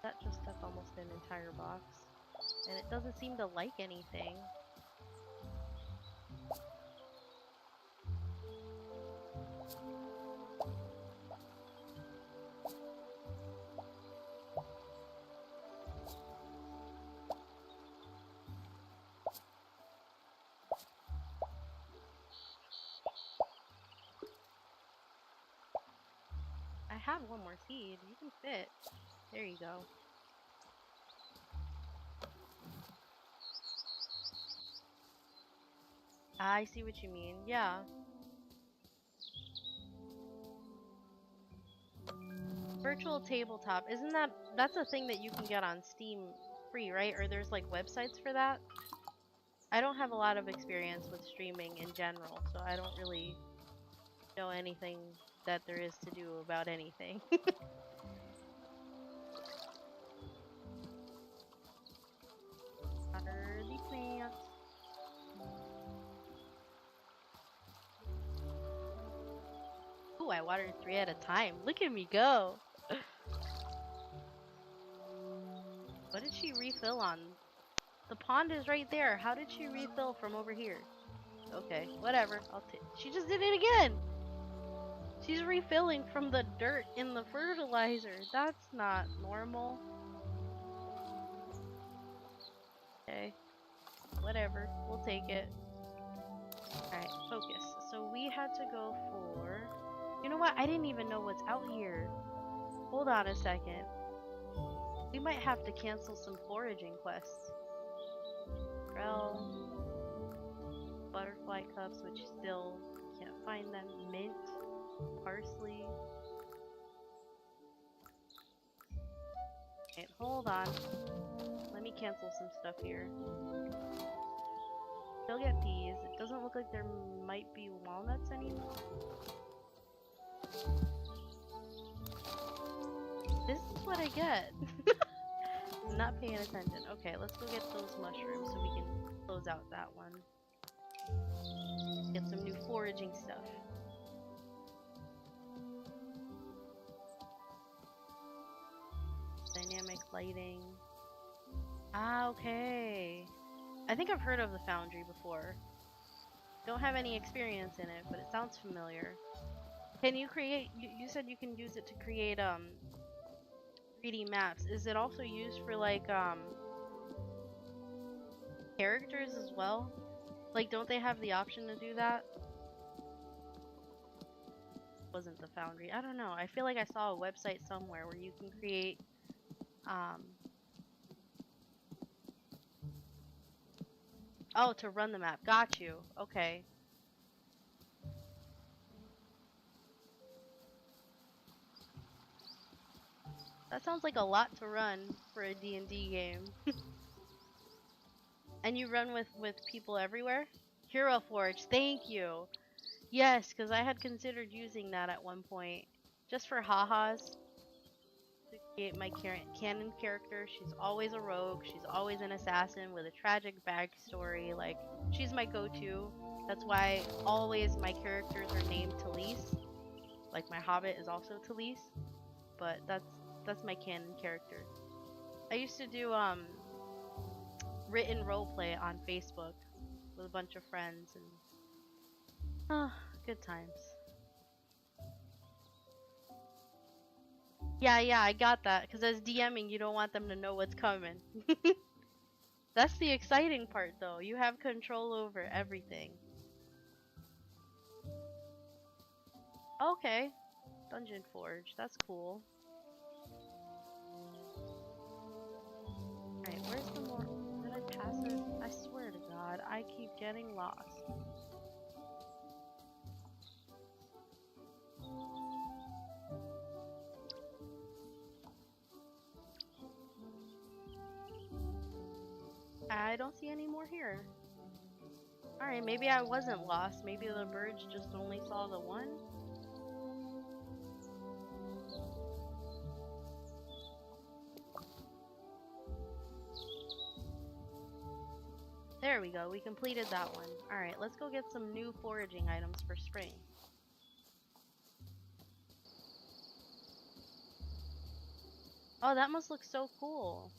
That just took almost an entire box. And it doesn't seem to like anything. I have one more seed. You can fit. There you go. I see what you mean. Yeah. Virtual tabletop. Isn't that's a thing that you can get on Steam free, right? Or there's like websites for that? I don't have a lot of experience with streaming in general, so I don't really know anything that there is to do about anything. I watered 3 at a time. Look at me go. What did she refill on? The pond is right there. How did she refill from over here? Okay, whatever. I'll take. She just did it again. She's refilling from the dirt in the fertilizer. That's not normal. Okay, whatever. We'll take it. Alright, focus. So we had to go for... You know what? I didn't even know what's out here. Hold on a second. We might have to cancel some foraging quests. Grell, butterfly cups, which still can't find them. Mint, parsley. Wait, hold on. Let me cancel some stuff here. Still get these. It doesn't look like there might be walnuts anymore. This is what I get. Not paying attention. Okay, let's go get those mushrooms so we can close out that one. Get some new foraging stuff. Dynamic lighting. Ah, okay. I think I've heard of the foundry before. Don't have any experience in it, but it sounds familiar. Can you create, you said you can use it to create 3D maps. Is it also used for like characters as well? Like, don't they have the option to do that? Wasn't the foundry. I don't know. I feel like I saw a website somewhere where you can create oh, to run the map. Got you. Okay. That sounds like a lot to run for a D&D game. And you run with people everywhere? Hero Forge, thank you. Yes, because I had considered using that at one point. Just for ha-has. To create my canon character. She's always a rogue. She's always an assassin with a tragic backstory. Like, she's my go-to. That's why always my characters are named Talise. Like, my hobbit is also Talise. But that's my canon character. I used to do written roleplay on Facebook with a bunch of friends, and good times. Yeah, I got that, because as DMing you don't want them to know what's coming. That's the exciting part though, you have control over everything. Okay, Dungeon Forge, that's cool. Alright, where's the more? Did I pass it? I swear to God, I keep getting lost. I don't see any more here. Alright, maybe I wasn't lost. Maybe the birds just only saw the one? There we go, we completed that one. Alright, let's go get some new foraging items for spring. Oh, that must look so cool.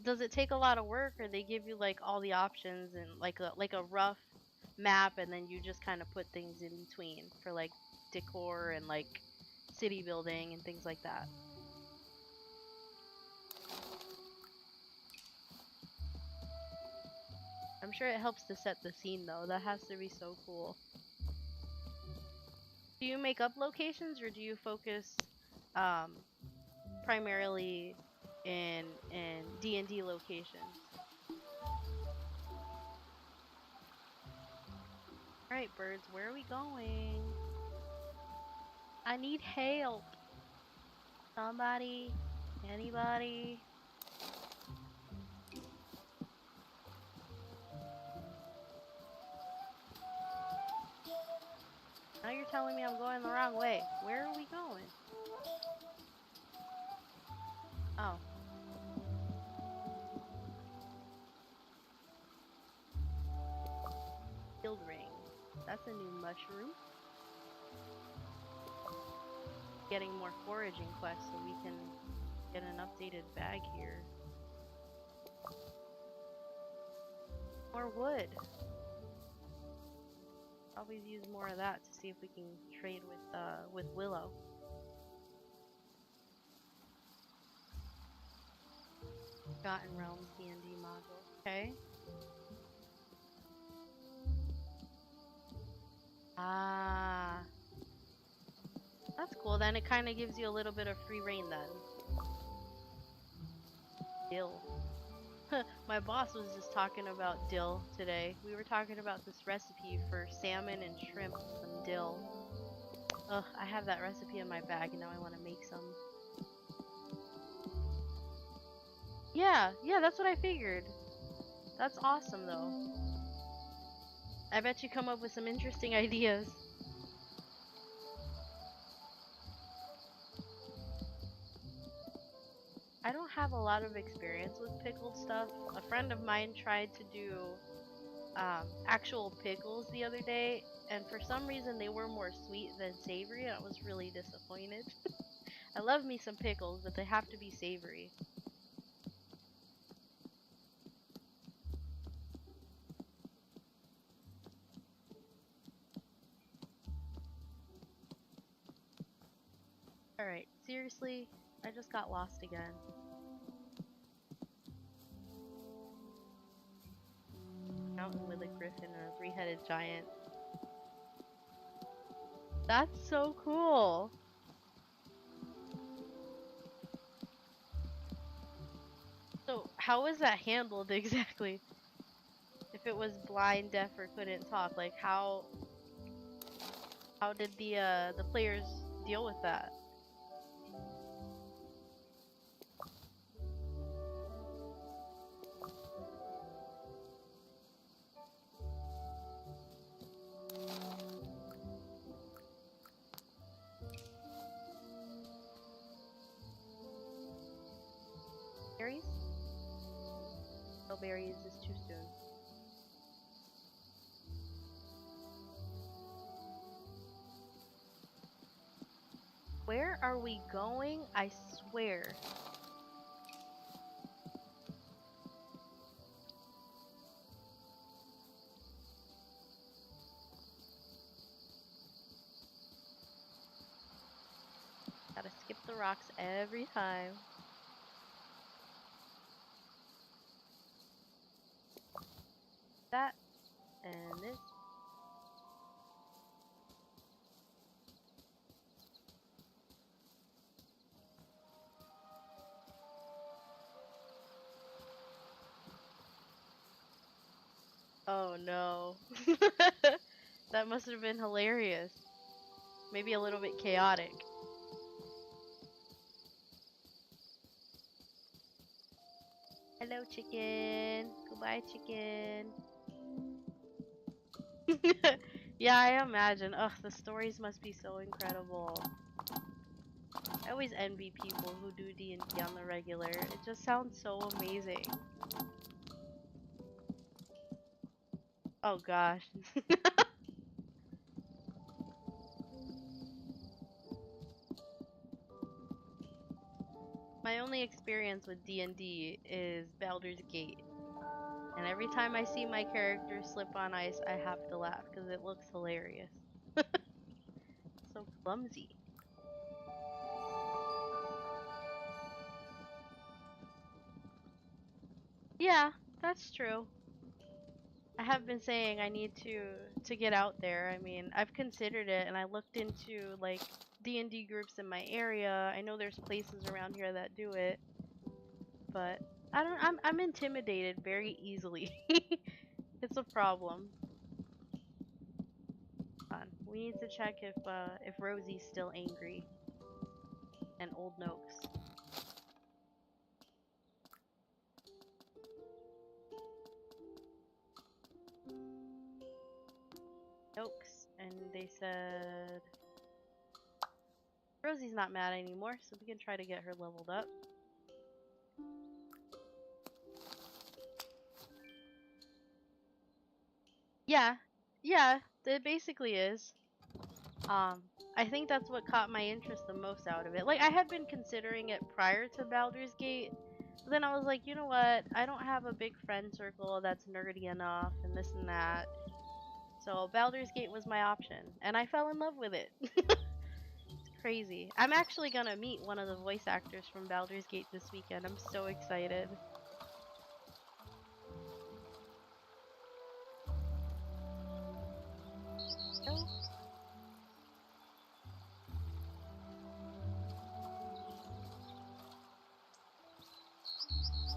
Does it take a lot of work, or they give you like all the options and like a rough map, and then you just kind of put things in between for like decor and like city building and things like that? I'm sure it helps to set the scene though. That has to be so cool. Do you make up locations, or do you focus primarily in D&D locations? Alright, birds, where are we going? I need help. Somebody, anybody. Now you're telling me I'm going the wrong way. Where are we going? Oh. Field ring. That's a new mushroom. getting more foraging quests so we can get an updated bag here. More wood. Always use more of that to see if we can trade with Willow. Forgotten Realms D&D module. Okay. Ah, that's cool. Then it kind of gives you a little bit of free reign then. Dill. My boss was just talking about dill today. We were talking about this recipe for salmon and shrimp with some dill. Ugh, I have that recipe in my bag and now I want to make some. Yeah, that's what I figured. That's awesome though. I bet you come up with some interesting ideas. I don't have a lot of experience with pickled stuff. A friend of mine tried to do actual pickles the other day, and for some reason they were more sweet than savory, and I was really disappointed. I love me some pickles, but they have to be savory. Alright, seriously, I just got lost again. Mountain with a griffin and a three-headed giant. That's so cool! So, how was that handled exactly? If it was blind, deaf, or couldn't talk, like how did the players deal with that? Berries? No berries is too soon. Where are we going? I swear. Gotta skip the rocks every time. That and this. Oh no. That must have been hilarious. Maybe a little bit chaotic. Hello, chicken. Goodbye, chicken. Yeah, I imagine. Ugh, the stories must be so incredible. I always envy people who do D&D on the regular. It just sounds so amazing. Oh gosh. My only experience with D&D is Baldur's Gate. And every time I see my character slip on ice, I have to laugh because it looks hilarious. So clumsy. Yeah, that's true. I have been saying I need to get out there. I mean, I've considered it and I looked into like D&D groups in my area. I know there's places around here that do it, but I'm intimidated very easily. It's a problem. Hold on. We need to check if Rosie's still angry and Old Noakes. Noakes, and they said Rosie's not mad anymore, so we can try to get her leveled up. Yeah, yeah, it basically is. Um, I think that's what caught my interest the most out of it. Like I had been considering it prior to Baldur's Gate, but then I was like, you know what? I don't have a big friend circle that's nerdy enough and this and that. So Baldur's Gate was my option, and I fell in love with it. It's crazy. I'm actually gonna meet one of the voice actors from Baldur's Gate this weekend. I'm so excited. Oh,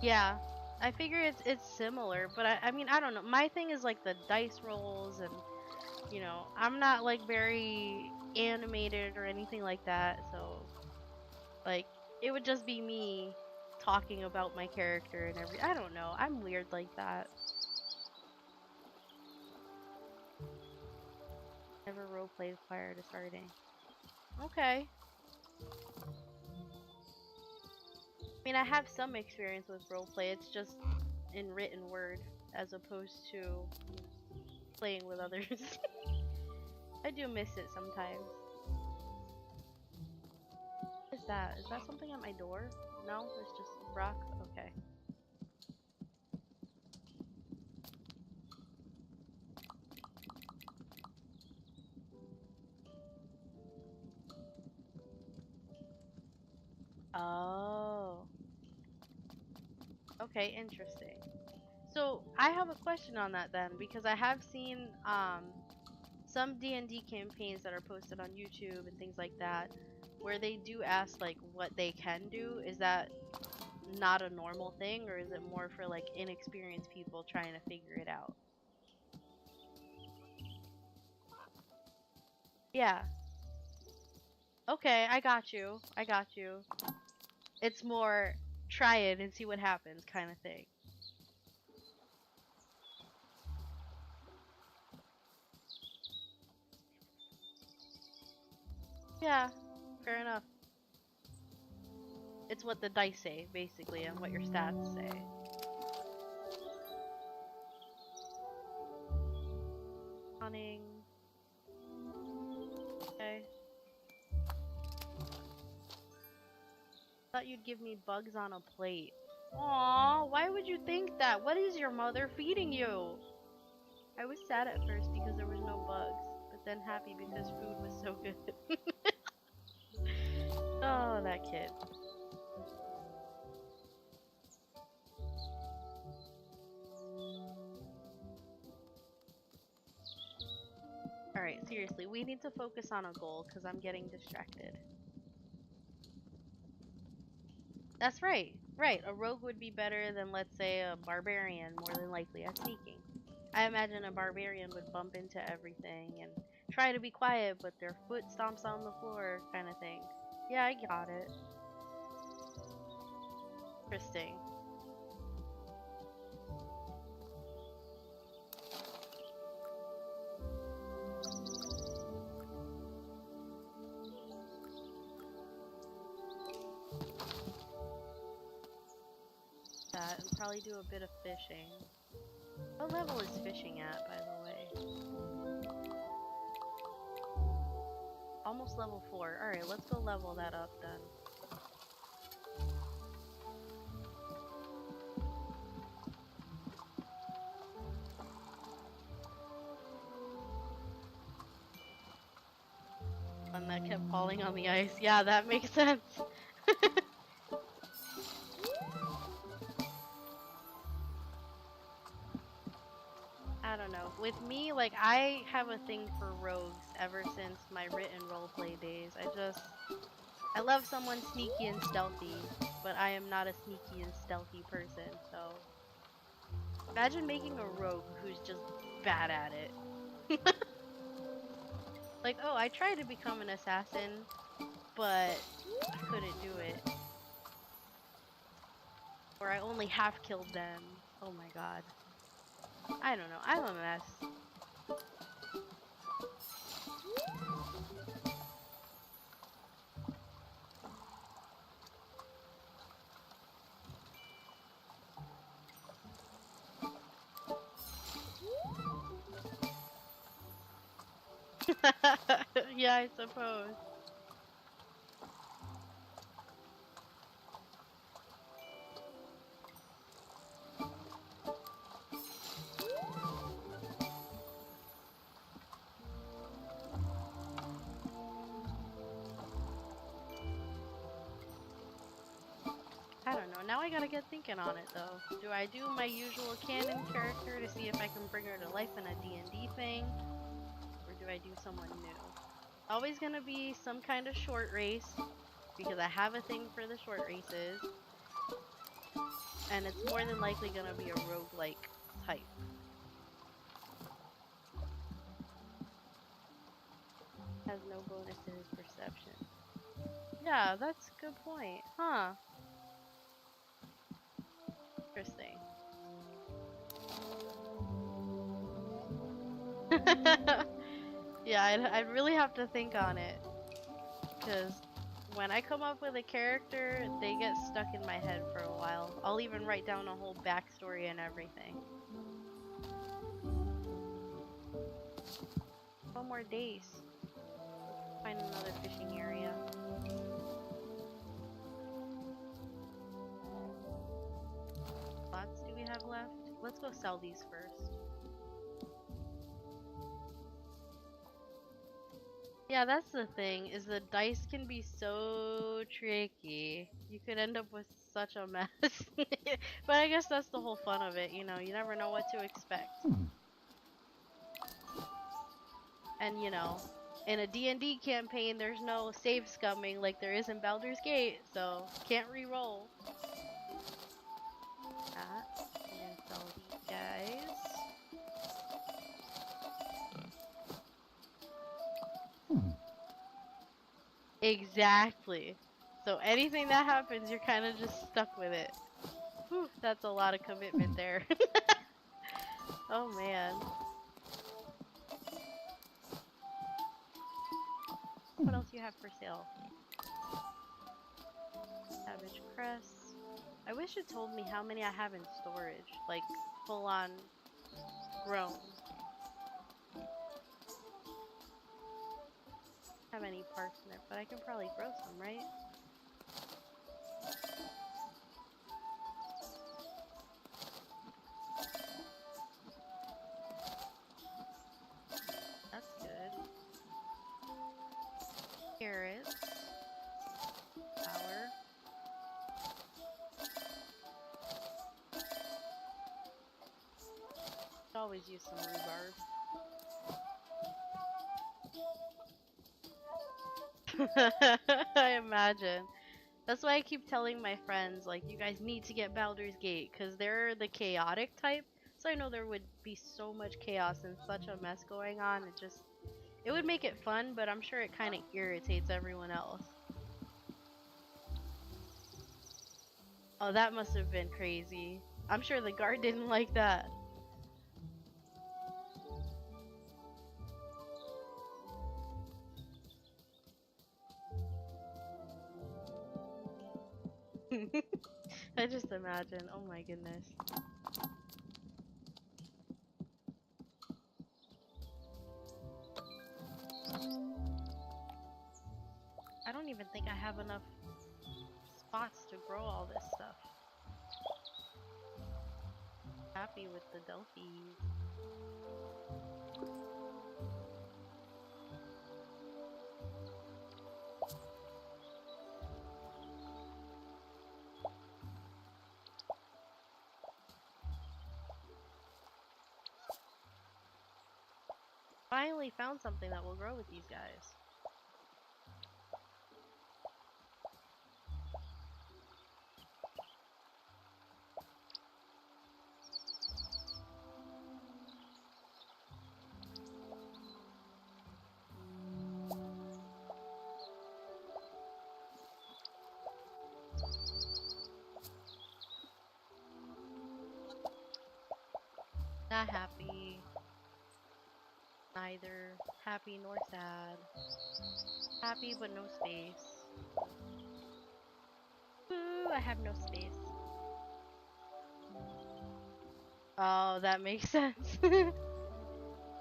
yeah. I figure it's similar, but I mean I don't know. My thing is like the dice rolls and I'm not like very animated or anything like that, so like it would just be me talking about my character and I don't know. I'm weird like that. Never role played prior to starting. Okay. I mean, I have some experience with role play. It's just in written word as opposed to playing with others. I do miss it sometimes. What is that? Is that something at my door? No, it's just rock. Okay. Oh. Okay, interesting. So I have a question on that then, because I have seen some D&D campaigns that are posted on YouTube and things like that, where they do ask like what they can do. Is that not a normal thing, or is it more for like inexperienced people trying to figure it out? Yeah. Okay, I got you. I got you. It's more try it and see what happens kind of thing. Yeah, fair enough. It's what the dice say, basically, and what your stats say. Cunning. Okay. Thought you'd give me bugs on a plate. Aw, why would you think that? What is your mother feeding you? I was sad at first because there was no bugs, but then happy because food was so good. Oh, that kid. Alright, seriously, we need to focus on a goal because I'm getting distracted. That's right. Right, a rogue would be better than, let's say, a barbarian, more than likely at sneaking. I imagine a barbarian would bump into everything and try to be quiet, but their foot stomps on the floor, kind of thing. Yeah, I got it. Interesting. That and probably do a bit of fishing. What level is fishing at, by the way? Almost level 4. Alright, let's go level that up then. One that kept falling on the ice. Yeah, that makes sense. I don't know. With me, like, I have a thing for rogues ever since my written roleplay days. I love someone sneaky and stealthy, but I am not a sneaky and stealthy person, so. Imagine making a rogue who's just bad at it. Like, oh, I tried to become an assassin, but I couldn't do it. Or I only half killed them. Oh my god. I don't know. I'm a mess. Yeah, I suppose. I don't know. Now I gotta get thinking on it though. Do I do my usual canon character to see if I can bring her to life in a D&D thing? Or do I do someone new? Always gonna be some kind of short race because I have a thing for the short races. And it's more than likely gonna be a roguelike type. Has no bonus to his perception. Yeah, that's a good point. Huh. Interesting. Yeah, I'd really have to think on it. Because when I come up with a character, they get stuck in my head for a while. I'll even write down a whole backstory and everything. 12 more days. Find another fishing area. Lots do we have left? Let's go sell these first. Yeah, that's the thing, is the dice can be so tricky. You could end up with such a mess. But I guess that's the whole fun of it, you know, you never know what to expect. And you know, in a D&D campaign, there's no save scumming like there is in Baldur's Gate, so can't re-roll. And sell these guys. Exactly. So anything that happens, you're kind of just stuck with it. Whew, that's a lot of commitment there. Oh man. What else you have for sale? Savage Crest. I wish it told me how many I have in storage, like full on grown. Have any parsnip, but I can probably grow some, right? That's good. Carrots. Flour. Could always use some rhubarb. I imagine. That's why I keep telling my friends, like, you guys need to get Baldur's Gate, because they're the chaotic type. So I know there would be so much chaos and such a mess going on. It would make it fun, but I'm sure it kind of irritates everyone else. Oh, that must have been crazy. I'm sure the guard didn't like that. I just imagine. Oh my goodness. I don't even think I have enough spots to grow all this stuff. Happy with the Delphi. Finally found something that will grow with these guys. Not happy. Neither happy nor sad. Happy but no space. Ooh, I have no space. Oh, that makes sense.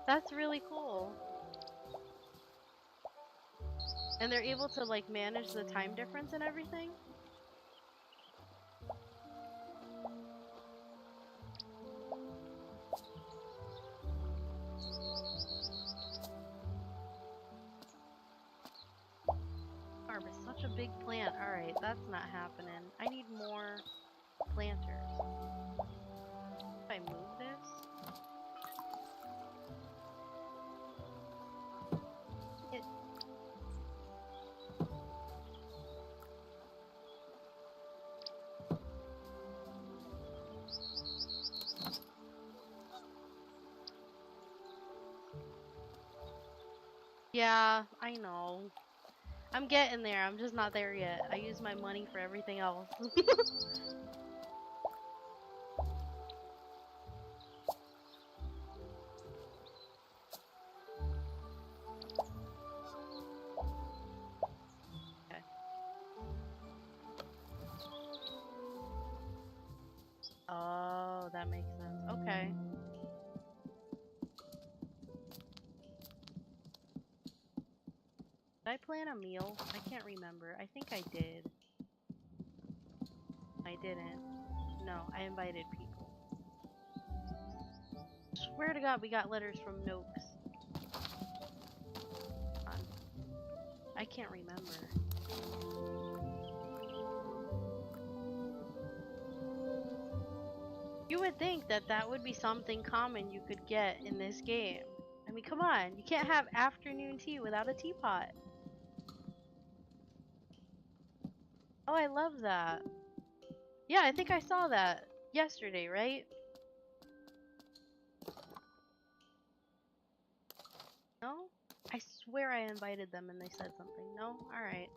That's really cool. And they're able to like manage the time difference and everything. Harvest such a big plant. Alright, that's not happening. I need more planters. If I move this? It Yeah, I know. I'm getting there. I'm just not there yet. I use my money for everything else. Okay. Oh, that makes sense. Okay. Did I plan a meal? I can't remember. I think I did. I didn't. No, I invited people. Swear to God, we got letters from Noakes. I can't remember. You would think that that would be something common you could get in this game. I mean, come on. You can't have afternoon tea without a teapot. Oh, I love that. Yeah, I think I saw that yesterday, right? No? I swear I invited them and they said something. No? Alright.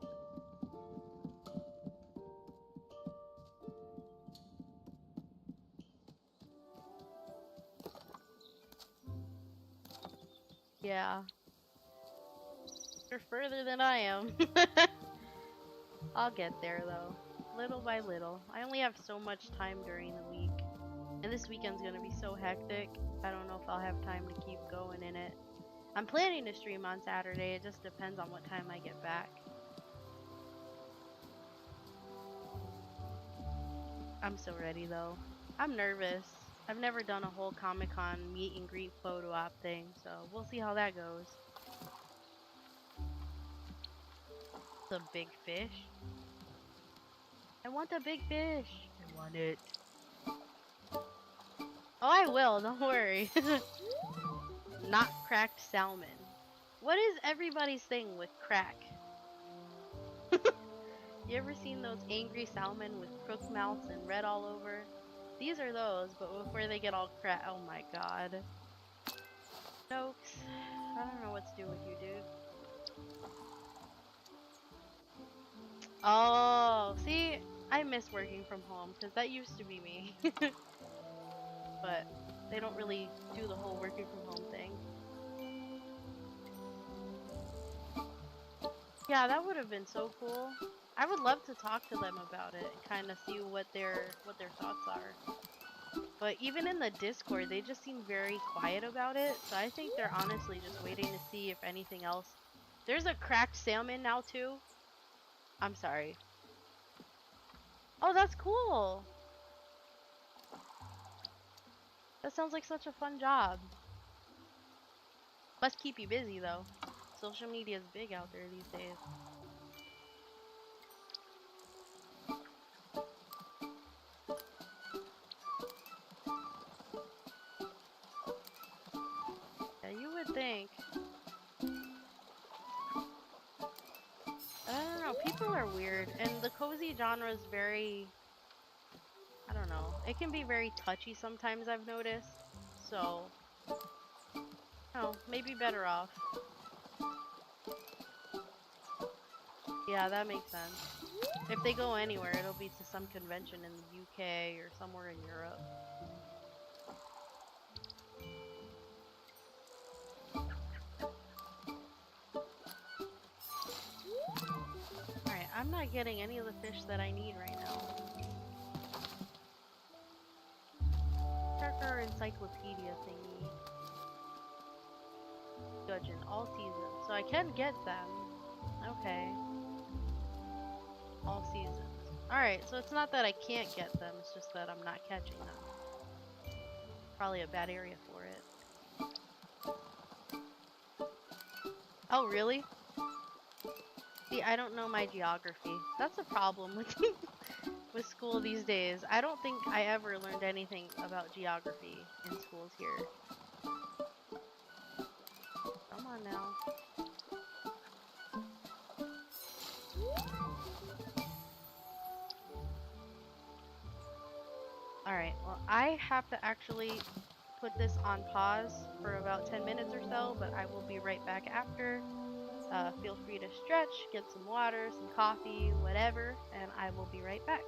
Yeah. You're further than I am. I'll get there though. Little by little. I only have so much time during the week. And this weekend's gonna be so hectic. I don't know if I'll have time to keep going in it. I'm planning to stream on Saturday. It just depends on what time I get back. I'm so ready though. I'm nervous. I've never done a whole Comic Con meet and greet photo op thing, so we'll see how that goes. The big fish? I want the big fish. I want it. Oh, I will. Don't worry. Not cracked salmon. What is everybody's thing with crack? You ever seen those angry salmon with crooked mouths and red all over? These are those, but before they get all cracked. Oh my god. Noakes. I don't know what to do with you, dude. Oh, see? I miss working from home because that used to be me. But they don't really do the whole working from home thing. Yeah, that would have been so cool. I would love to talk to them about it and kind of see what their thoughts are. But even in the Discord, they just seem very quiet about it. So I think they're honestly just waiting to see if anything else. There's a cracked salmon now too. I'm sorry. Oh, that's cool. That sounds like such a fun job. Must keep you busy though. Social media is big out there these days. Yeah, you would think. I don't know. People are weird, and the cozy genre is very. I don't know. It can be very touchy sometimes. I've noticed. So, no, maybe better off. Yeah, that makes sense. If they go anywhere, it'll be to some convention in the UK or somewhere in Europe. Alright, I'm not getting any of the fish that I need right now. Check our encyclopedia thingy. Judging all seasons. So I can get them. Okay. All seasons. Alright, so it's not that I can't get them, it's just that I'm not catching them. Probably a bad area for it. Oh, really? See, I don't know my geography. That's a problem with with school these days. I don't think I ever learned anything about geography in schools here. Come on now. Alright, well, I have to actually put this on pause for about 10 minutes or so, but I will be right back after. Feel free to stretch, get some water, some coffee, whatever, and I will be right back.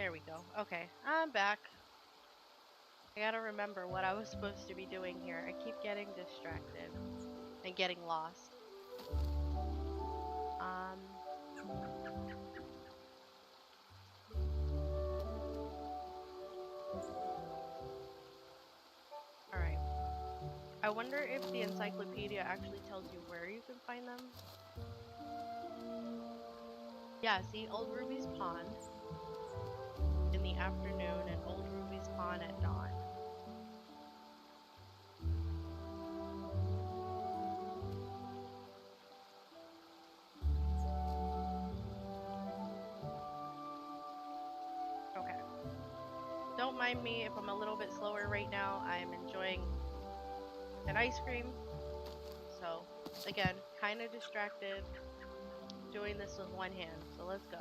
There we go. Okay, I'm back. I gotta remember what I was supposed to be doing here. I keep getting distracted and getting lost. Um, alright. I wonder if the encyclopedia actually tells you where you can find them. Yeah, see, Old Ruby's Pond in the afternoon and Old Ruby's Pond at dawn. Okay. Don't mind me if I'm a little bit slower right now. I'm enjoying an ice cream. So, again, kind of distracted doing this with one hand. So let's go.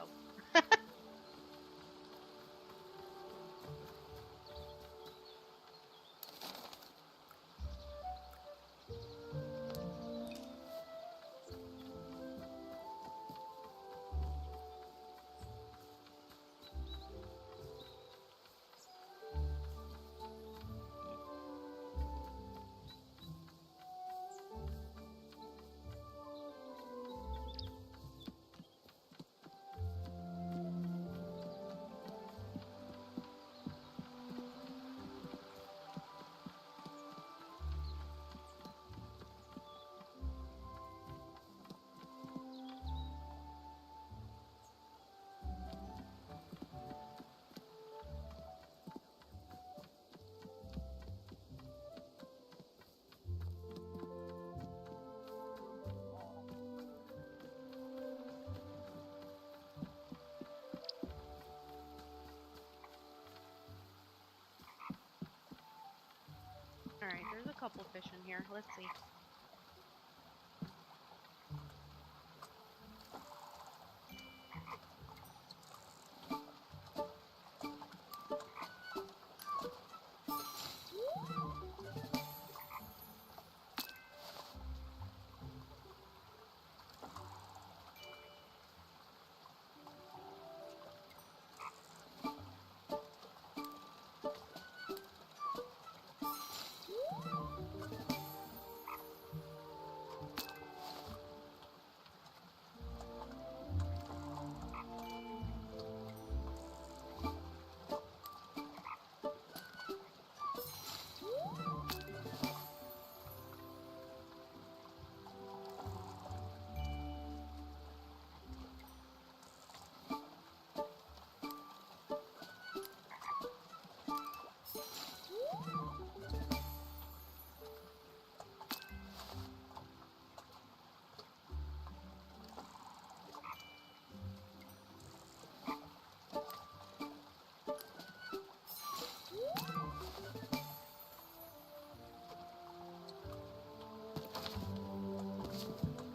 Alright, there's a couple fish in here. Let's see.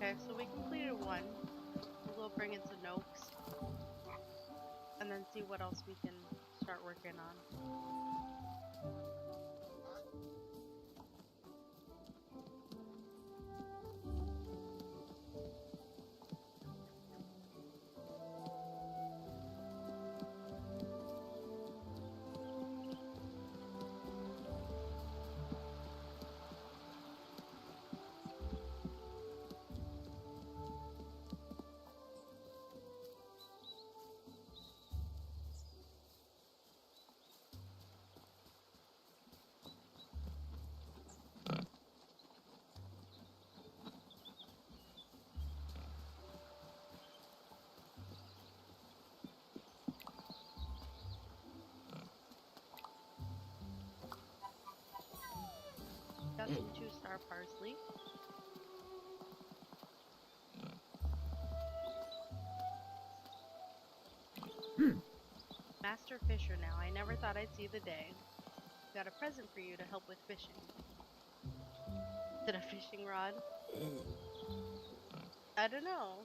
Okay, so we completed one. We'll go bring in some notes and then see what else we can start working on. Got some 2-star parsley. Master Fisher now. I never thought I'd see the day. Got a present for you to help with fishing. Is it a fishing rod? I don't know.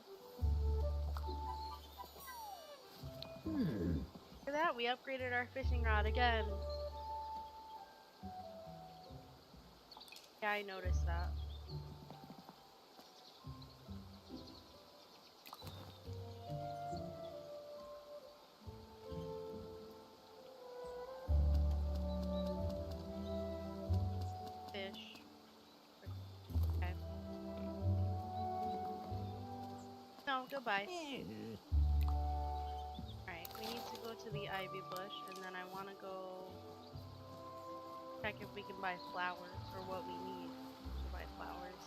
Look at that, we upgraded our fishing rod again. Yeah, I noticed that. Goodbye. Alright, we need to go to the ivy bush, and then I want to go check if we can buy flowers, or what we need to buy flowers.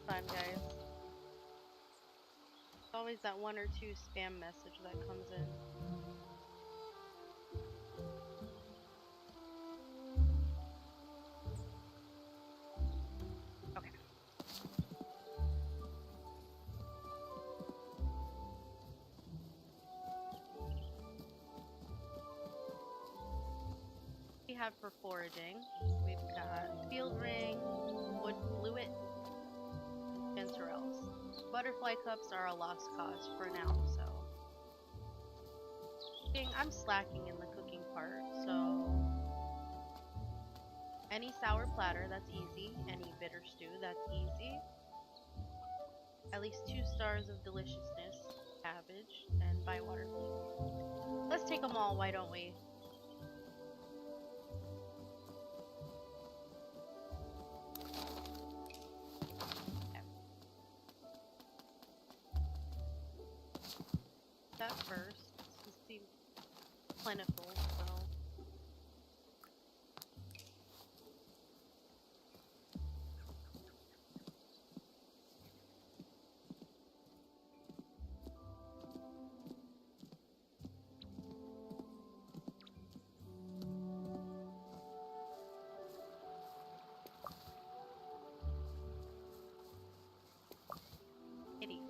Fun, guys. There's always that one or two spam message that comes in. Okay. We have for foraging, we've got field ring, wood fluid, and sorrels. Butterfly cups are a lost cause for now, so I'm slacking in the cooking part, so any sour platter, that's easy. Any bitter stew, that's easy. At least 2 stars of deliciousness, cabbage, and bywater leaf. Let's take them all, why don't we? Okay. That first. This seems plentiful, so. Kitty.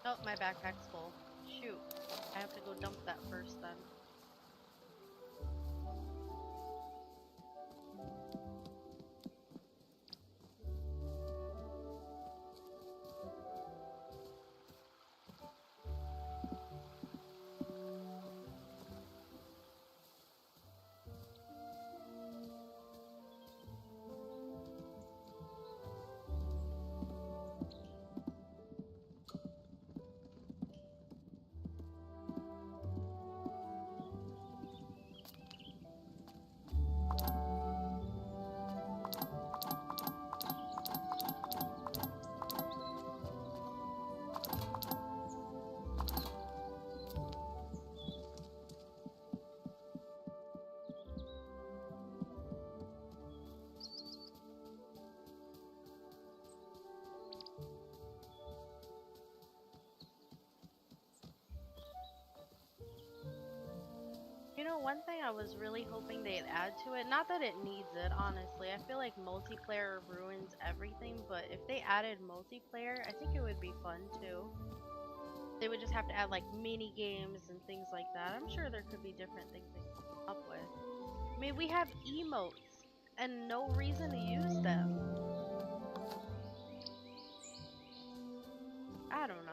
Oh, my backpack's full. Shoot. I have to go dump that first then. You know, one thing I was really hoping they'd add to it, not that it needs it, honestly. I feel like multiplayer ruins everything, but if they added multiplayer, I think it would be fun too. They would just have to add like mini games and things like that. I'm sure there could be different things they could come up with. I mean, we have emotes and no reason to use them. I don't know.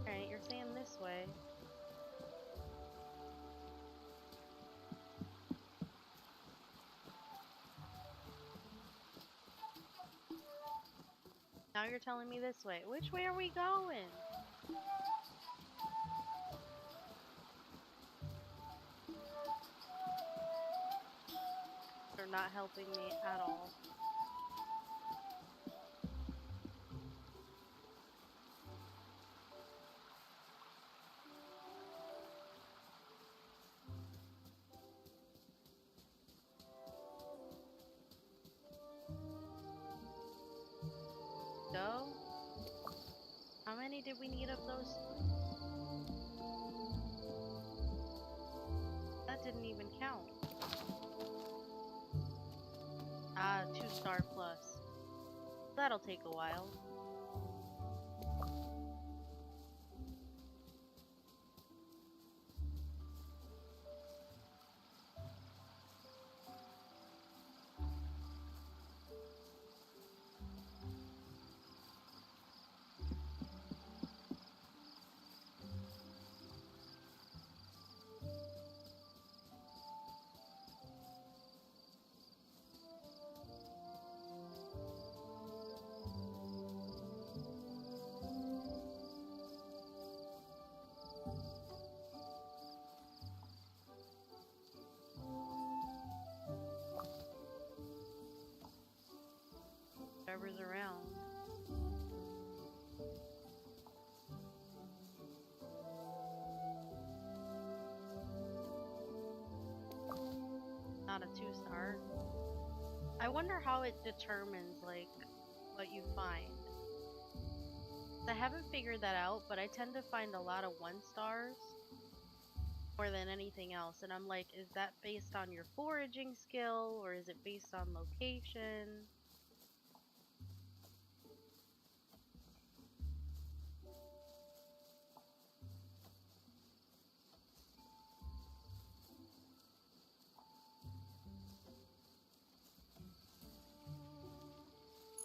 Alright, you're saying this way. Now you're telling me this way. Which way are we going? They're not helping me at all. Go? How many did we need of those? That didn't even count. Ah, 2-star plus. That'll take a while. whatever's around. Not a 2-star. I wonder how it determines like what you find. I haven't figured that out, but I tend to find a lot of 1-stars more than anything else. And I'm like, is that based on your foraging skill or is it based on location?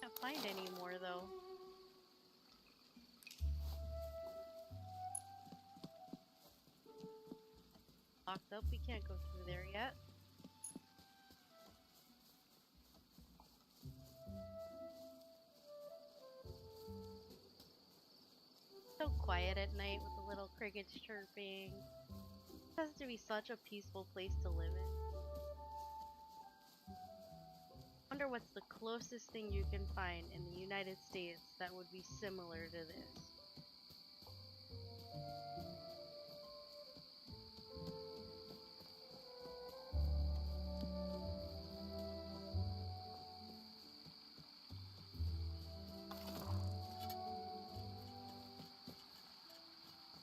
Can't find any more though. Locked up, we can't go through there yet. So quiet at night with the little crickets chirping. It has to be such a peaceful place to live in. Wonder what's the closest thing you can find in the United States that would be similar to this.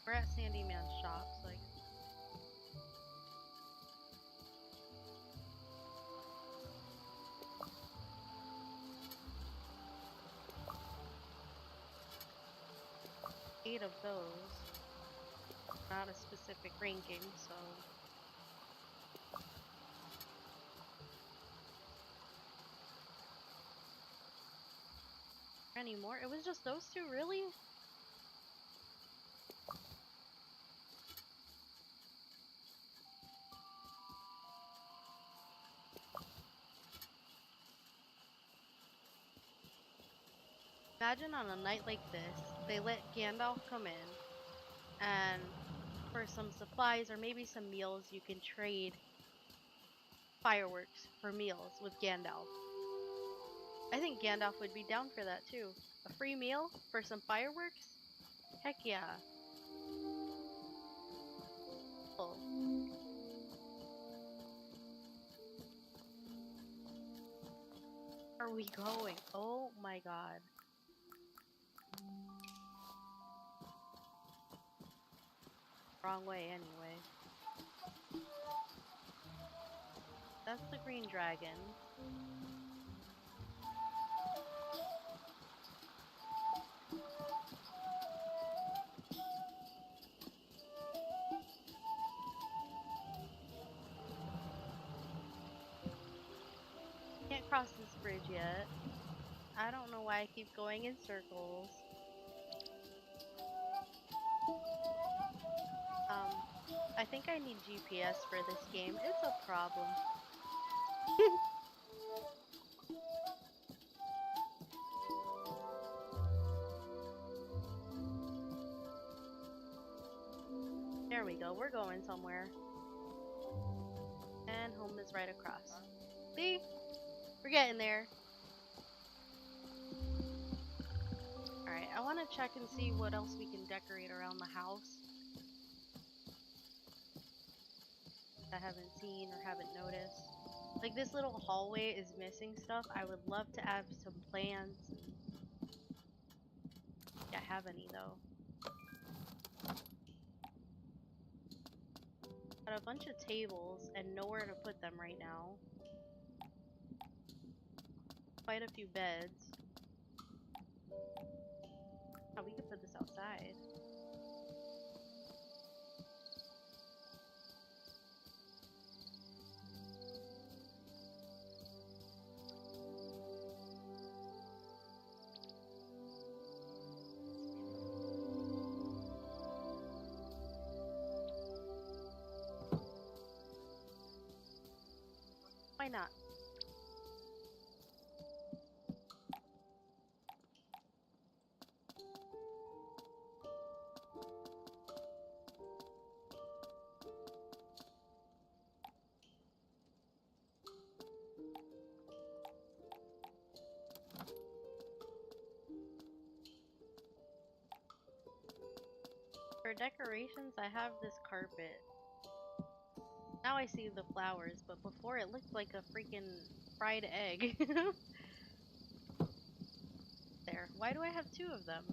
We're at Sandy Man's shop, so I guess. Eight of those. Not a specific ranking, so. Any more? It was just those two, really? Imagine on a night like this, they let Gandalf come in, and for some supplies or maybe some meals, you can trade fireworks for meals with Gandalf. I think Gandalf would be down for that too. A free meal for some fireworks? Heck yeah. Cool. Where are we going? Oh my god. Wrong way anyway. That's the green dragon. Can't cross this bridge yet. I don't know why I keep going in circles. I think I need GPS for this game. It's a problem. There we go. We're going somewhere. And home is right across. See? We're getting there. Alright, I want to check and see what else we can decorate around the house. I haven't seen or haven't noticed. Like this little hallway is missing stuff. I would love to add some plants. I have any though. Got a bunch of tables and nowhere to put them right now. Quite a few beds. Oh, we could put this outside. Why not? For decorations, I have this carpet. Now I see the flowers, but before it looked like a freaking fried egg. There. Why do I have two of them?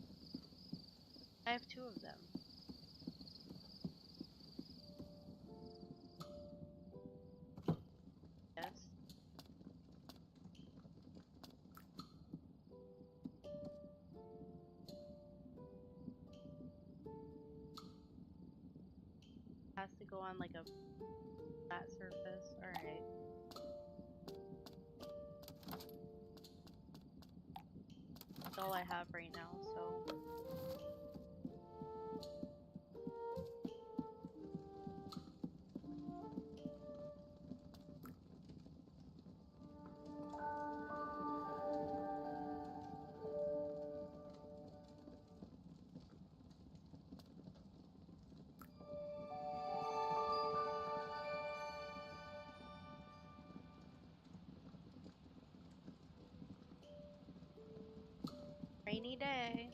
I have two of them. Yes. Has to go on like a flat surface. Alright. That's all I have right now, so. Rainy day.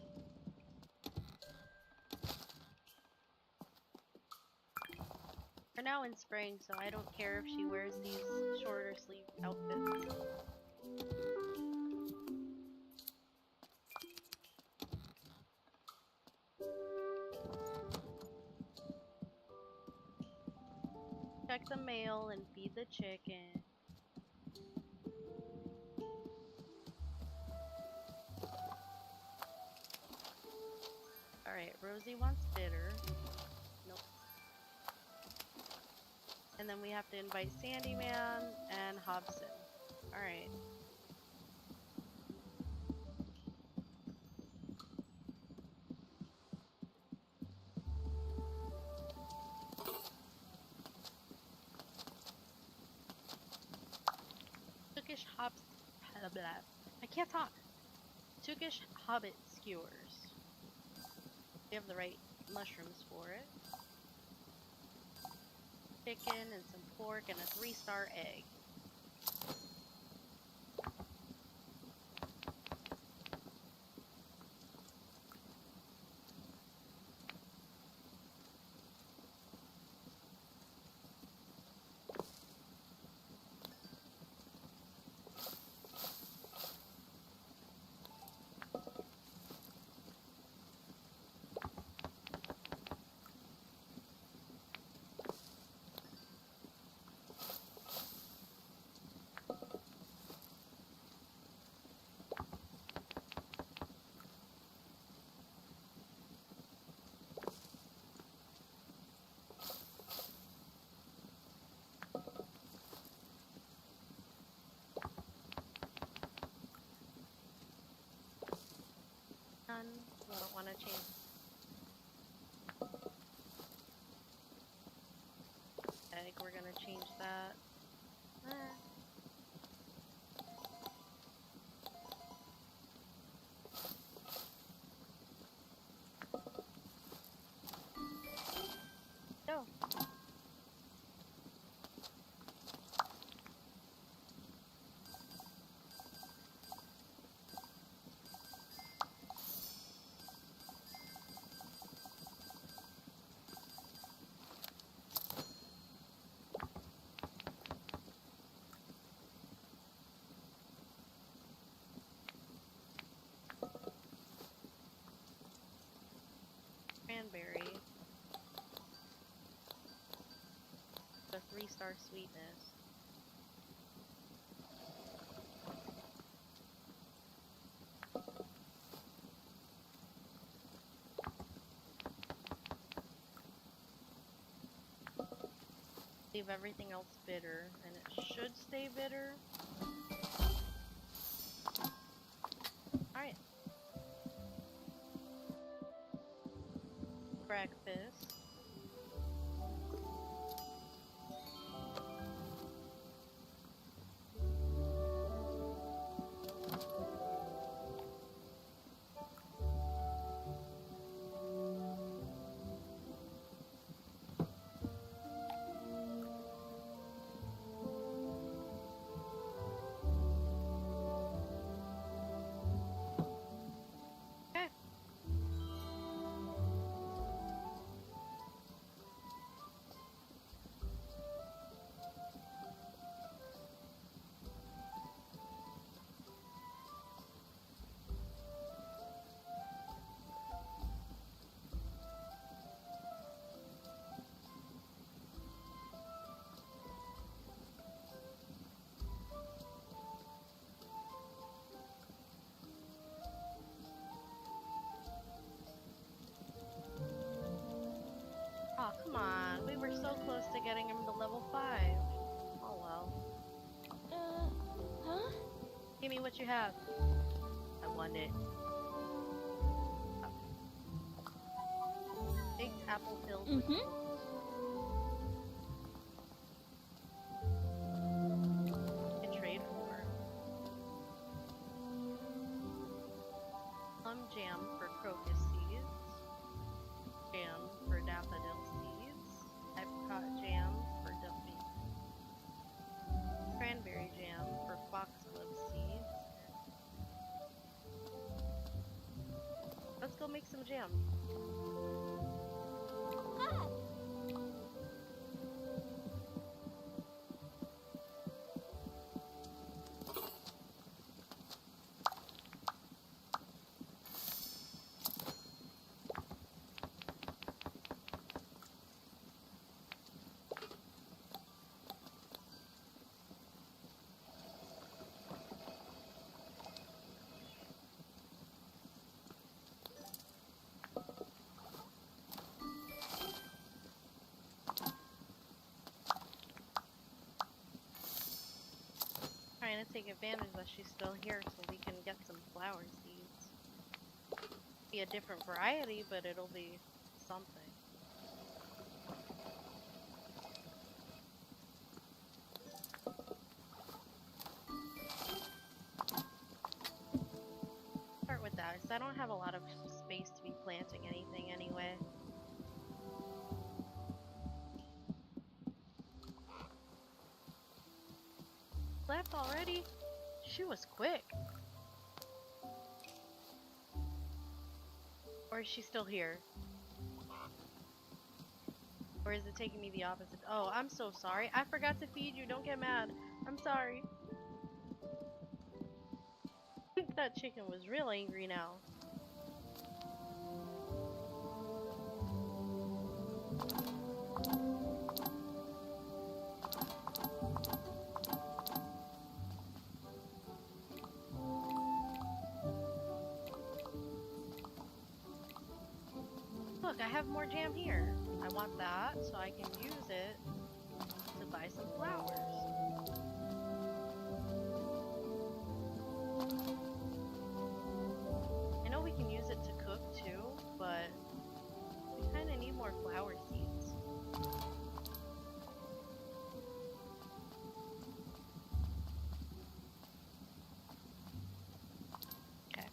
We're now in spring, so I don't care if she wears these shorter sleeve outfits. Check the mail and feed the chicken. Alright, Rosie wants bitter. Nope. And then we have to invite Sandyman and Hobson. Alright. Tookish hops. Blah, blah. I can't talk. Tookish hobbit skewers. We have the right mushrooms for it. Chicken and some pork and a 3-star egg. None. I don't want to change. Egg. We're gonna change that. No. Cranberry. The 3-star sweetness. Leave everything else bitter, and it should stay bitter. Alright. Breakfast. Okay. Oh, come on. We were so close to getting him to level 5. Oh well. Huh? Give me what you have. I want it. Oh. Baked apple filled with Mm-hmm. can trade for. Plum jam for crocus seeds. Jam for daffodil seeds. Apricot jam for dumpling. Cranberry jam for foxglove seeds. Let's go make some jam. Ah. Trying to take advantage that she's still here so we can get some flower seeds. Be a different variety, but it'll be something. Start with that, because I don't have a lot of space to be planting anything anyway. Left already? She was quick. Or is she still here? Or is it taking me the opposite? Oh, I'm so sorry. I forgot to feed you. Don't get mad. I'm sorry. That chicken was real angry now. Look, I have more jam here. I want that so I can use it to buy some flowers. I know we can use it to cook too, but we kind of need more flower seeds. Okay.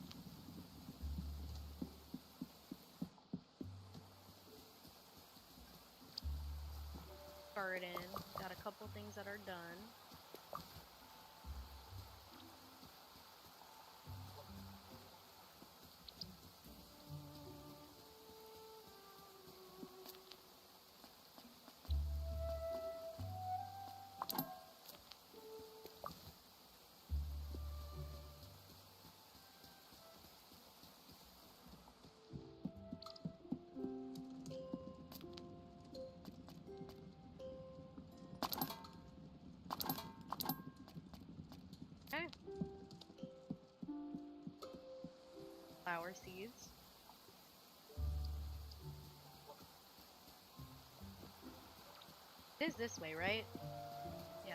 Garden. Got a couple things that are done. Okay. Flower seeds. It is this way, right? Yeah.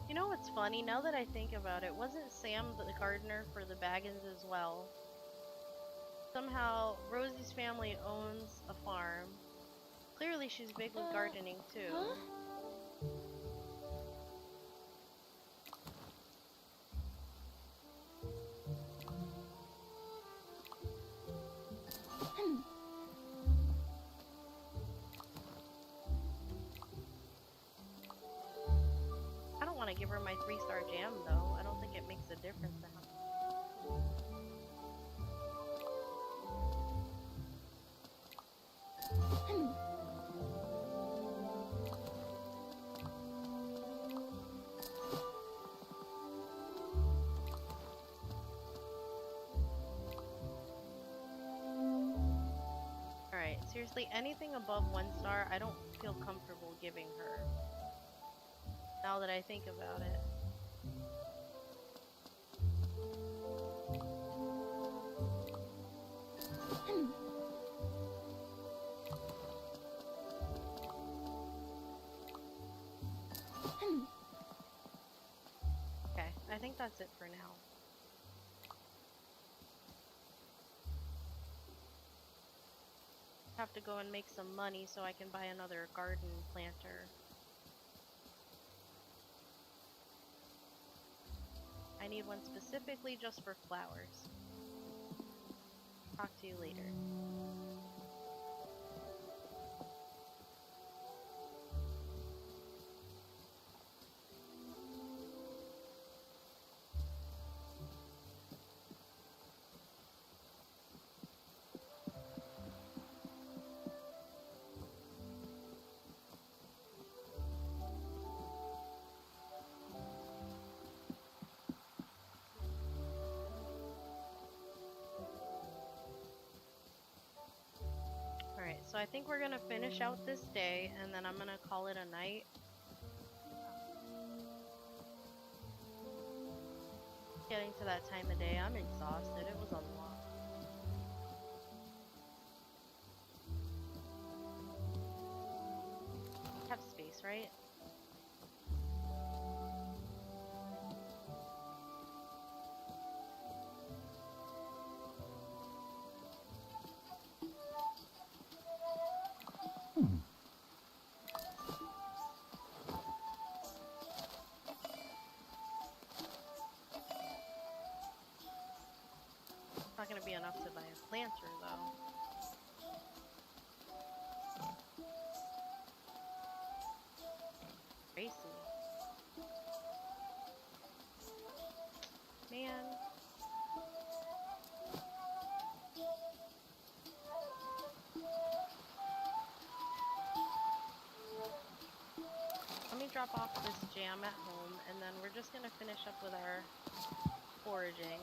You know what's funny? Now that I think about it, wasn't Sam the gardener for the Baggins as well? Somehow, Rosie's family owns a farm. Clearly, she's big with gardening too. Huh? I don't want to give her my 3-star jam though. I don't think it makes a difference to her. Seriously, anything above 1 star, I don't feel comfortable giving her. Now that I think about it. Okay, I think that's it for now. Have to go and make some money so I can buy another garden planter. I need one specifically just for flowers. Talk to you later. Alright, so I think we're gonna finish out this day and then I'm gonna call it a night. Getting to that time of day, I'm exhausted. It was a lot. Have space, right? It's not gonna be enough to buy a planter though. Tracy. Man. Let me drop off this jam at home and then we're just gonna finish up with our foraging.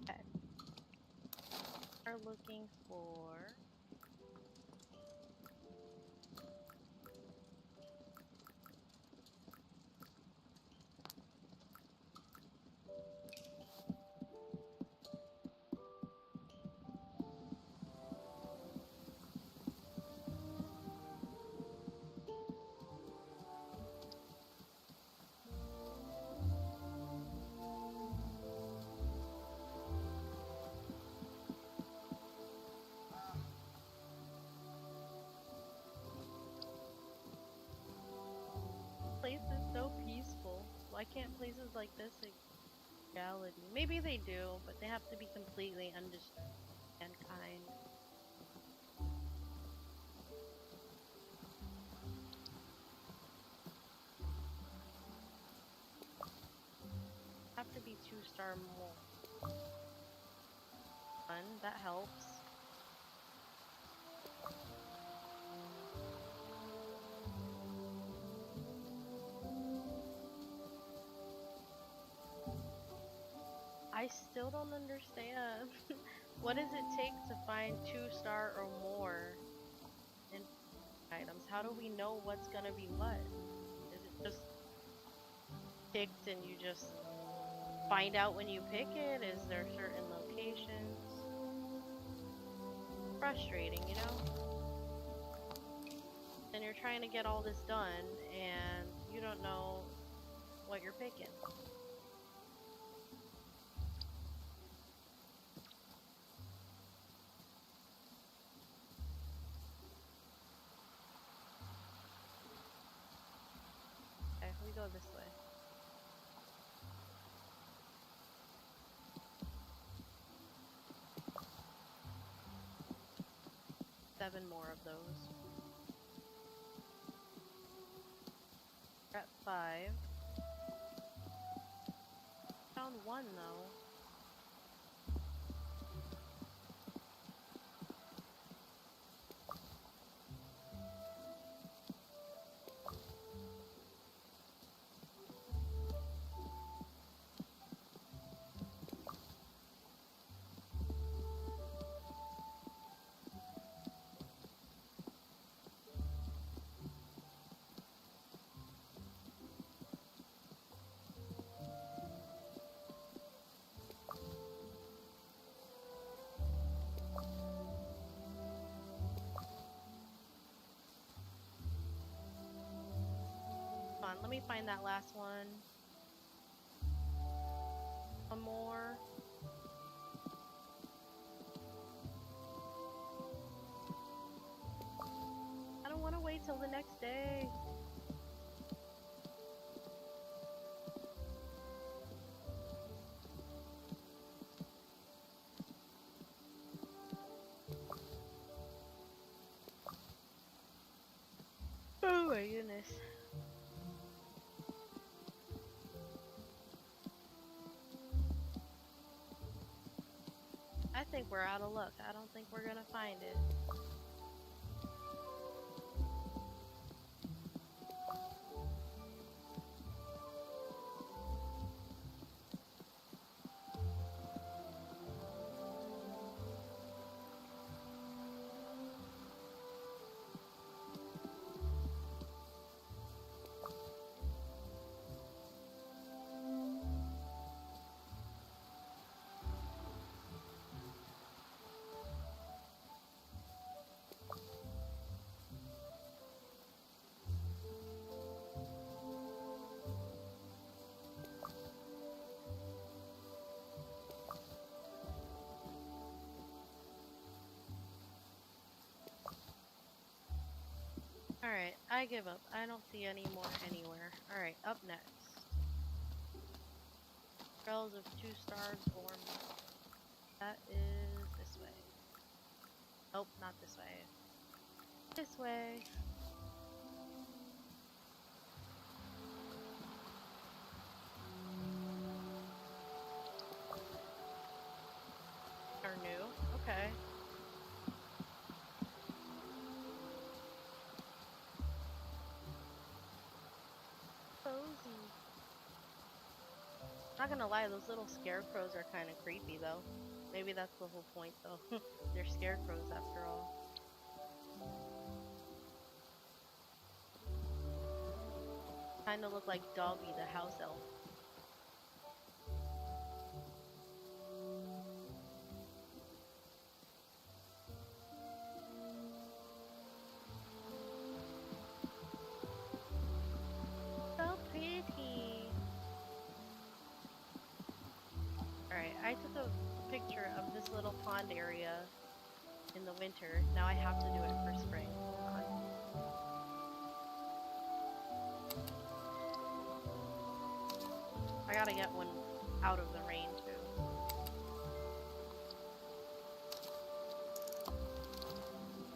Okay. Are looking for place is so peaceful. Why can't places like this exist in reality? Maybe they do, but they have to be completely undisturbed and kind. Have to be 2 star more. Fun, that helps. I still don't understand. What does it take to find 2 star or more in items? How do we know what's gonna be what? Is it just picked and you just find out when you pick it? Is there certain locations? Frustrating, you know? Then you're trying to get all this done and you don't know what you're picking. 7 more of those. We're at 5. Found one though. Come on, let me find that last one. One more. I don't want to wait till the next day. Oh my goodness. I think we're out of luck. I don't think we're gonna find it. Alright, I give up. I don't see any more anywhere. Alright, up next. Trails of 2 stars or more. That is this way. Nope, not this way. This way. Are new. Okay. Cozy. Not gonna lie, those little scarecrows are kind of creepy though. Maybe that's the whole point though. They're scarecrows after all. Kind of look like Doggy the house elf. So pretty. Alright, I took a picture of this little pond area in the winter. Now I have to do it for spring. Hold on. I gotta get one out of the rain too.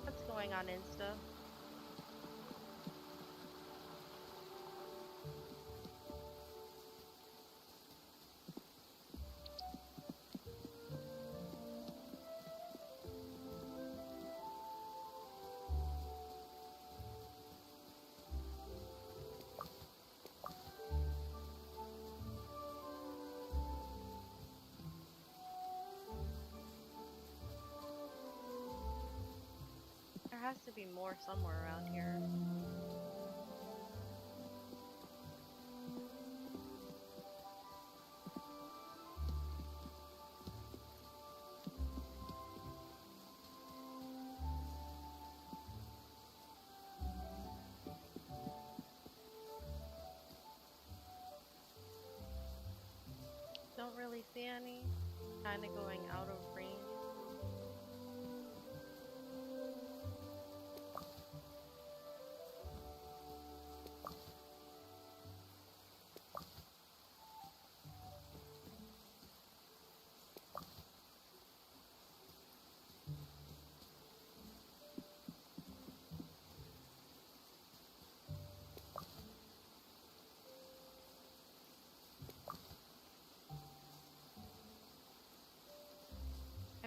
What's going on, Insta? There has to be more somewhere around here. Don't really see any. Kinda going out of range.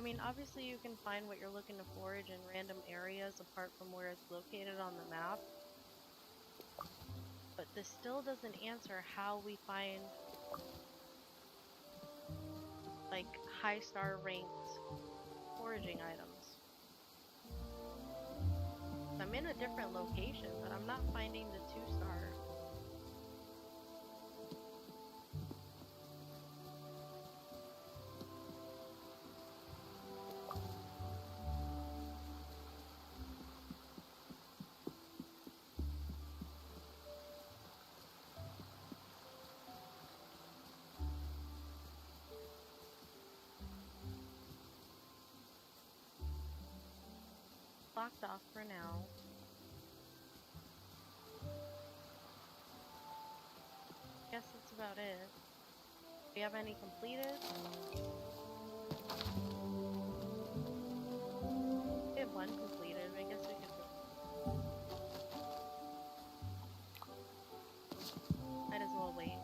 mean, obviously you can find what you're looking to forage in random areas apart from where it's located on the map, but this still doesn't answer how we find like high star ranked foraging items. I'm in a different location, but I'm not finding the 2-star. Blocked off for now. Guess that's about it. Do you have any completed? We have one completed. I guess we could go. Might as well wait.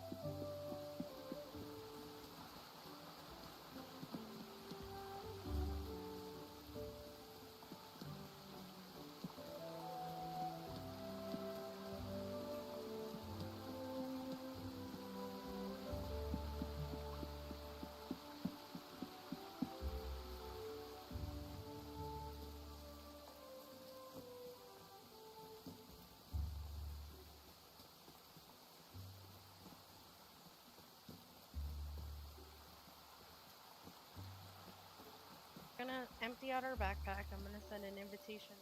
We're gonna empty out our backpack. I'm gonna send an invitation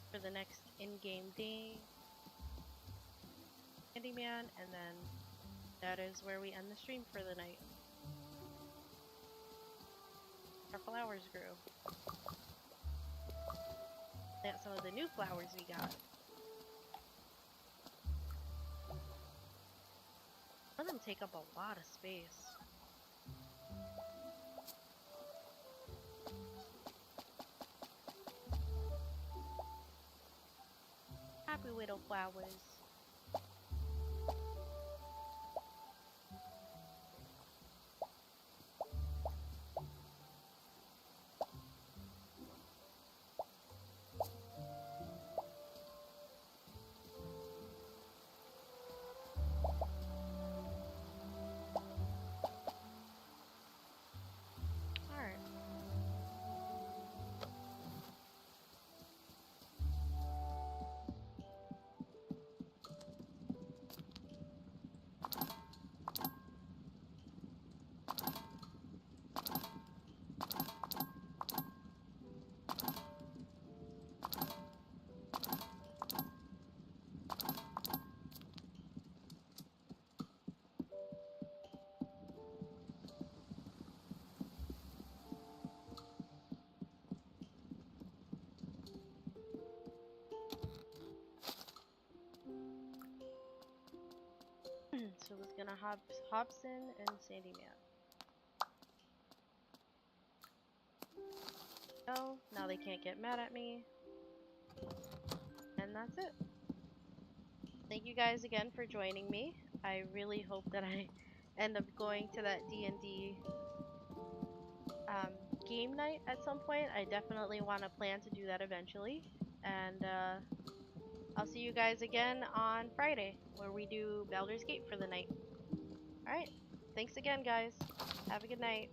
for the next in-game day, Candyman, and then that is where we end the stream for the night. Our flowers grew. That's some of the new flowers we got. Some of them take up a lot of space. Happy widow flowers. Alright. So it's gonna Hobson and Sandyman. Oh, now they can't get mad at me. And that's it. Thank you guys again for joining me. I really hope that I end up going to that D&D game night at some point. I definitely want to plan to do that eventually. And I'll see you guys again on Friday where we do Baldur's Gate for the night. Alright, thanks again guys. Have a good night.